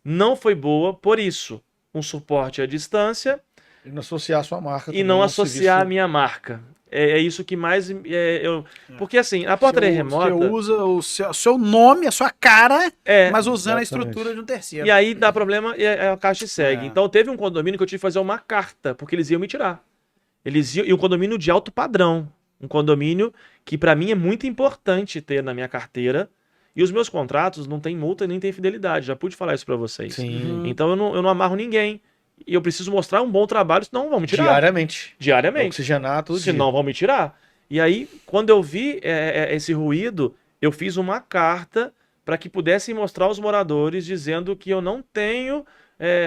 não foi boa, por isso, um suporte à distância, E não associar a sua marca. E também não ao associar a serviço. minha marca. É isso que mais porque assim, a portaria remota. Você usa o seu nome, a sua cara, mas usando a exatamente. estrutura de um terceiro. E aí dá problema e a Caixa segue. É. Então teve um condomínio que eu tive que fazer uma carta, porque eles iam me tirar. E um condomínio de alto padrão. Um condomínio que para mim é muito importante ter na minha carteira. E os meus contratos não tem multa nem tem fidelidade. Já pude falar isso para vocês. Sim. Então eu não amarro ninguém. E eu preciso mostrar um bom trabalho, senão vão me tirar. Diariamente. Diariamente. Oxigenar todo Senão vão me tirar. E aí, quando eu vi esse ruído, eu fiz uma carta para que pudessem mostrar aos moradores dizendo que eu não tenho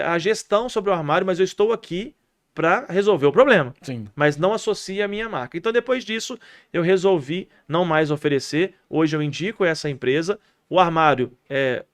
a gestão sobre o armário, mas eu estou aqui para resolver o problema. Sim. Mas não associa a minha marca. Então, depois disso, eu resolvi não mais oferecer. Hoje eu indico essa empresa. O armário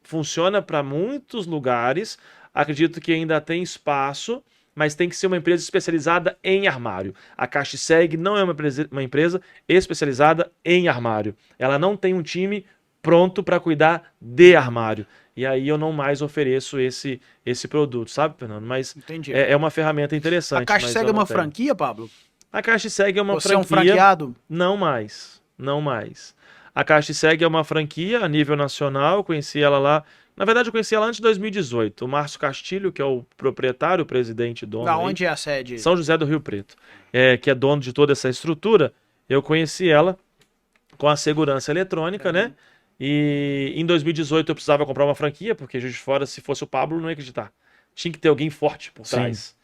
funciona para muitos lugares. Acredito que ainda tem espaço, mas tem que ser uma empresa especializada em armário. A CaixaSeg não é uma empresa especializada em armário. Ela não tem um time pronto para cuidar de armário. E aí eu não mais ofereço esse produto, sabe, Fernando? Mas Entendi. é uma ferramenta interessante. A CaixaSeg mas é eu não uma tenho. franquia, Pablo? A CaixaSeg é uma Você é um franquia. franqueado? Não mais. Não mais. A CaixaSeg é uma franquia a nível nacional. Eu conheci ela lá. Na verdade, eu conheci ela antes de 2018. O Márcio Castilho, que é o proprietário, o presidente, dono. Da aí, onde é a sede? São José do Rio Preto. Que é dono de toda essa estrutura. Eu conheci ela com a segurança eletrônica, né? E em 2018 eu precisava comprar uma franquia, porque Juiz de Fora, se fosse o Pablo, não ia acreditar. Tinha que ter alguém forte por Sim. trás.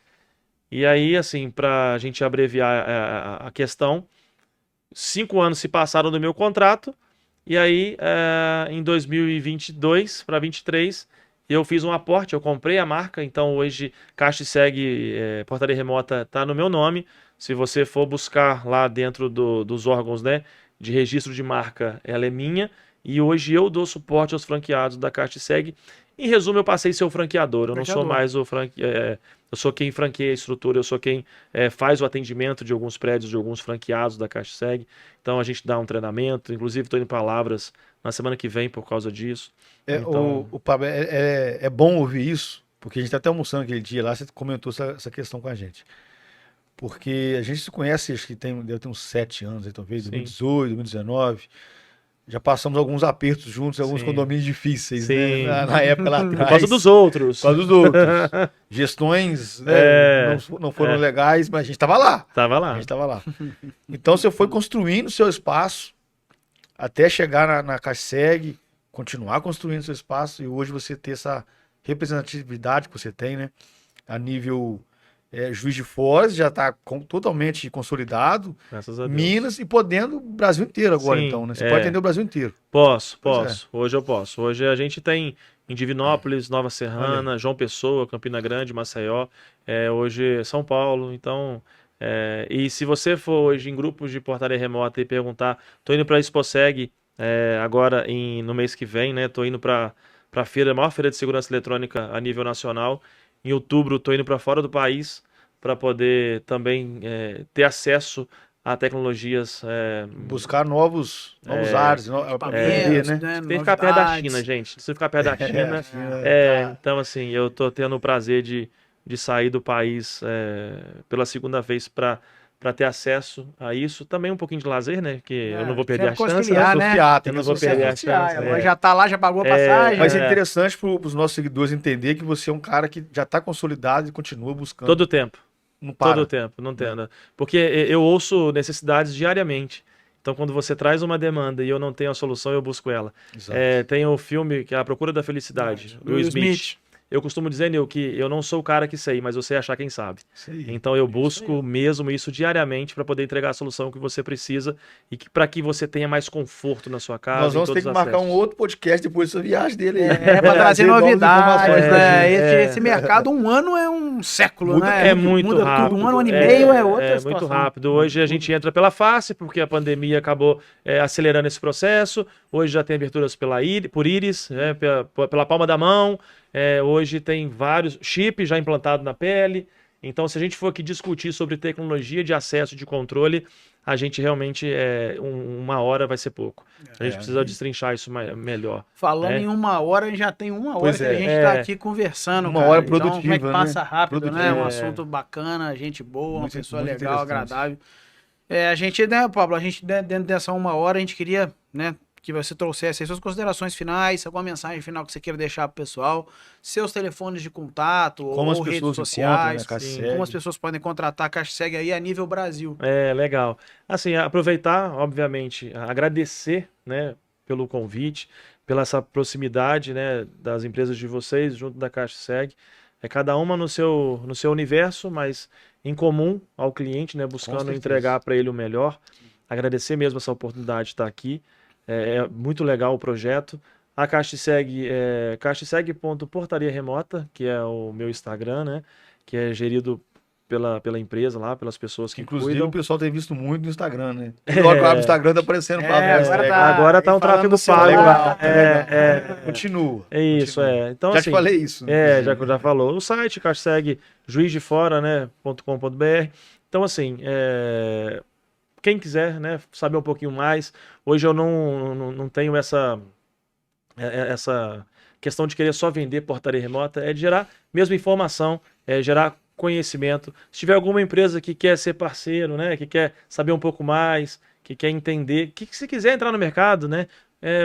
E aí, assim, pra gente abreviar a questão, 5 anos se passaram do meu contrato, e aí em 2022 para 2023 eu fiz um aporte, eu comprei a marca, então hoje CaixaSeg Portaria Remota está no meu nome. Se você for buscar lá dentro dos órgãos, né, de registro de marca, ela é minha, e hoje eu dou suporte aos franqueados da CaixaSeg. Em resumo, eu passei a ser o franqueador, eu não sou mais o eu sou quem franqueia a estrutura, eu sou quem faz o atendimento de alguns prédios, de alguns franqueados da CaixaSeg. Então a gente dá um treinamento, inclusive estou indo para Lavras na semana que vem por causa disso. Então... O Pablo, é bom ouvir isso, porque a gente tá até almoçando aquele dia lá, você comentou essa questão com a gente. Porque a gente se conhece, acho que deve ter uns 7 anos, aí, talvez, Sim. 2018, 2019. Já passamos alguns apertos juntos, alguns Sim. condomínios difíceis, Sim. né? Na época lá atrás. Por causa dos outros. Por causa dos outros. Gestões, né, não foram legais, mas a gente estava lá. Tava lá. A gente estava lá. Então você foi construindo o seu espaço até chegar na CaixaSeg, continuar construindo seu espaço e hoje você ter essa representatividade que você tem, né? A nível Juiz de Fora, já está totalmente consolidado. Graças a Deus. Minas e podendo o Brasil inteiro agora, Sim, então, né? Você pode atender o Brasil inteiro. Posso. Pois Hoje eu posso. Hoje a gente tem em Divinópolis, Nova Serrana, João Pessoa, Campina Grande, Maceió, hoje São Paulo. Então, e se você for hoje em grupos de portaria remota e perguntar, tô indo para a Exposeg agora no mês que vem, né? Tô indo para a feira, a maior feira de segurança eletrônica a nível nacional. Em outubro, tô indo para fora do país para poder também ter acesso a tecnologias. Buscar novos ares, aprender, né? Tem que ficar perto da China, gente. Se ficar perto da China. Então, assim, eu tô tendo o prazer de sair do país pela segunda vez para ter acesso a isso. Também um pouquinho de lazer, né? Que eu não vou perder a chance. Né? Eu não vou perder a chance. Ela já tá lá, já pagou a passagem. Mas é interessante para os nossos seguidores entender que você é um cara que já está consolidado e continua buscando. Todo o tempo. Não para. Todo o tempo, não entendo. Porque eu ouço necessidades diariamente. Então, quando você traz uma demanda e eu não tenho a solução, eu busco ela. Tem o filme que é A Procura da Felicidade, Will Smith. Eu costumo dizer, Nil, que eu não sou o cara que sei, mas eu sei achar quem sabe. Então eu busco mesmo isso diariamente para poder entregar a solução que você precisa e para que você tenha mais conforto na sua casa. Nós vamos ter que marcar um outro podcast depois dessa viagem dele. Para trazer novidades. Esse mercado, um ano é um século, né? É muito rápido. Tudo, um ano e meio é outra situação. Muito rápido. Hoje a gente entra pela face, porque a pandemia acabou acelerando esse processo. Hoje já tem aberturas por íris, pela palma da mão. Hoje tem vários chips já implantados na pele. Então, se a gente for aqui discutir sobre tecnologia de acesso, de controle, a gente realmente, uma hora vai ser pouco. A gente precisa destrinchar isso melhor. Falando né? em uma hora, a gente já tem uma hora Pois que a é. gente tá aqui conversando, Uma cara. hora Então, como é que produtiva, passa né? rápido, né? Produtiva. Um assunto bacana, gente boa, uma pessoa muito legal, interessante. agradável. A gente, né, Pablo, a gente, dentro dessa uma hora, a gente queria, né, que você trouxesse aí suas considerações finais, alguma mensagem final que você queira deixar pro pessoal, seus telefones de contato, Como as ou redes pessoas sociais, encontram, né, sim, como as Casseg. pessoas podem contratar a Cashseg aí a nível Brasil. Legal. Assim, aproveitar, obviamente, agradecer, né, pelo convite, pela essa proximidade, né, das empresas de vocês junto da Cashseg. Cada uma no seu universo, mas em comum ao cliente, né, buscando certeza. entregar para ele o melhor. Agradecer mesmo essa oportunidade de estar aqui. É muito legal o projeto. A Cashseg é cashseg.portariaremota, que é o meu Instagram, né, que é gerido pela empresa lá, pelas pessoas que Inclusive, cuidam. o pessoal tem visto muito no Instagram, né? Toda hora que eu abro o Instagram, tá aparecendo Pablo Casseg. Agora tá um falando tráfego no celular, pago lá. Tá legal. Continua. É isso, continua. Então, Já assim, te falei isso. já falou. O site, Cashseg, juizdefora, né, .com.br. Então, assim, quem quiser, né, saber um pouquinho mais. Hoje eu não tenho essa questão de querer só vender portaria remota, é de gerar mesmo informação, gerar conhecimento. Se tiver alguma empresa que quer ser parceiro, né, que quer saber um pouco mais, que quer entender, que se quiser entrar no mercado, né,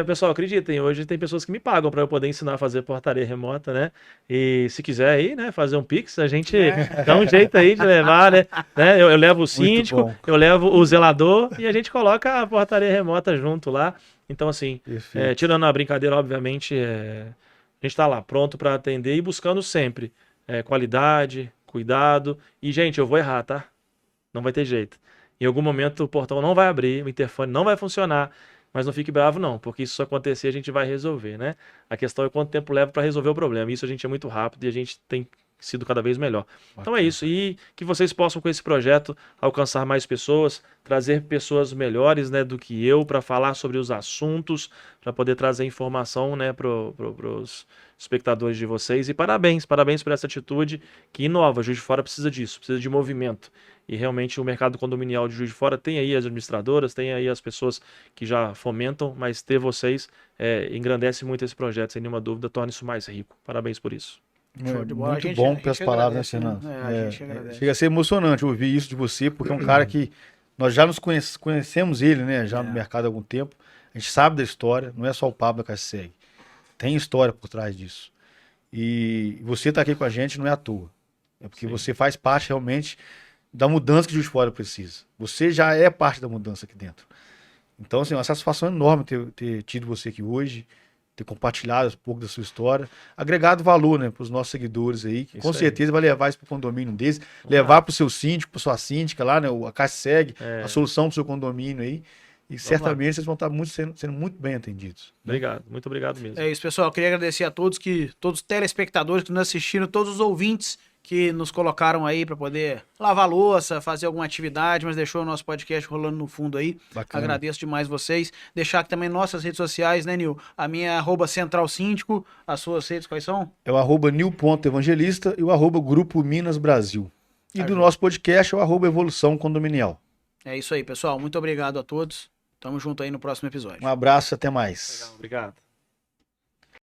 pessoal, acreditem, hoje tem pessoas que me pagam para eu poder ensinar a fazer portaria remota, né? E se quiser aí, né, fazer um Pix, a gente dá um jeito aí de levar, né? Eu levo o síndico, bom. eu levo o zelador e a gente coloca a portaria remota junto lá. Então, assim, Perfeito. tirando a brincadeira, obviamente, a gente está lá pronto para atender e buscando sempre qualidade, cuidado. E, gente, eu vou errar, tá? Não vai ter jeito. Em algum momento o portão não vai abrir, o interfone não vai funcionar. Mas não fique bravo, não, porque se isso acontecer, a gente vai resolver, né? A questão é quanto tempo leva para resolver o problema. Isso a gente é muito rápido e a gente tem sido cada vez melhor. Então é isso. E que vocês possam, com esse projeto, alcançar mais pessoas, trazer pessoas melhores, né, do que eu, para falar sobre os assuntos, para poder trazer informação, né, para os espectadores de vocês. E parabéns por essa atitude que inova. Juiz de Fora precisa disso, precisa de movimento. E realmente o mercado condominial de Juiz de Fora tem aí as administradoras, tem aí as pessoas que já fomentam, mas ter vocês engrandece muito esse projeto, sem nenhuma dúvida, torna isso mais rico. Parabéns por isso. Show de bola. Muito A gente- bom a pelas gente palavras, né, agradece, Fernando? né? A gente agradece. Chega a ser emocionante ouvir isso de você, porque é um cara que nós já nos conhecemos ele, né? Já no mercado há algum tempo. A gente sabe da história, não é só o Pablo Casseg. Tem história por trás disso. E você tá aqui com a gente não é à toa. É porque você faz parte realmente da mudança que o Juiz de Fora precisa. Você já é parte da mudança aqui dentro. Então, assim, é uma satisfação enorme ter tido você aqui hoje, ter compartilhado um pouco da sua história, agregado valor, né, para os nossos seguidores aí, que Isso com aí. certeza vai levar isso para o condomínio deles, levar para o seu síndico, para sua síndica lá, né, a Cashseg, a solução para o seu condomínio aí, e certamente vocês vão estar sendo muito bem atendidos. Obrigado, muito obrigado mesmo. É isso, pessoal. Eu queria agradecer a todos todos os telespectadores que nos assistiram, todos os ouvintes que nos colocaram aí para poder lavar louça, fazer alguma atividade, mas deixou o nosso podcast rolando no fundo aí. Bacana. Agradeço demais vocês. Deixar aqui também nossas redes sociais, né, Nil? A minha é @centralsíndico. As suas redes quais são? É o @nil.evangelista e o @grupo Minas Brasil. E do nosso podcast é o @evolução condominial. É isso aí, pessoal. Muito obrigado a todos. Tamo junto aí no próximo episódio. Um abraço e até mais. Obrigado.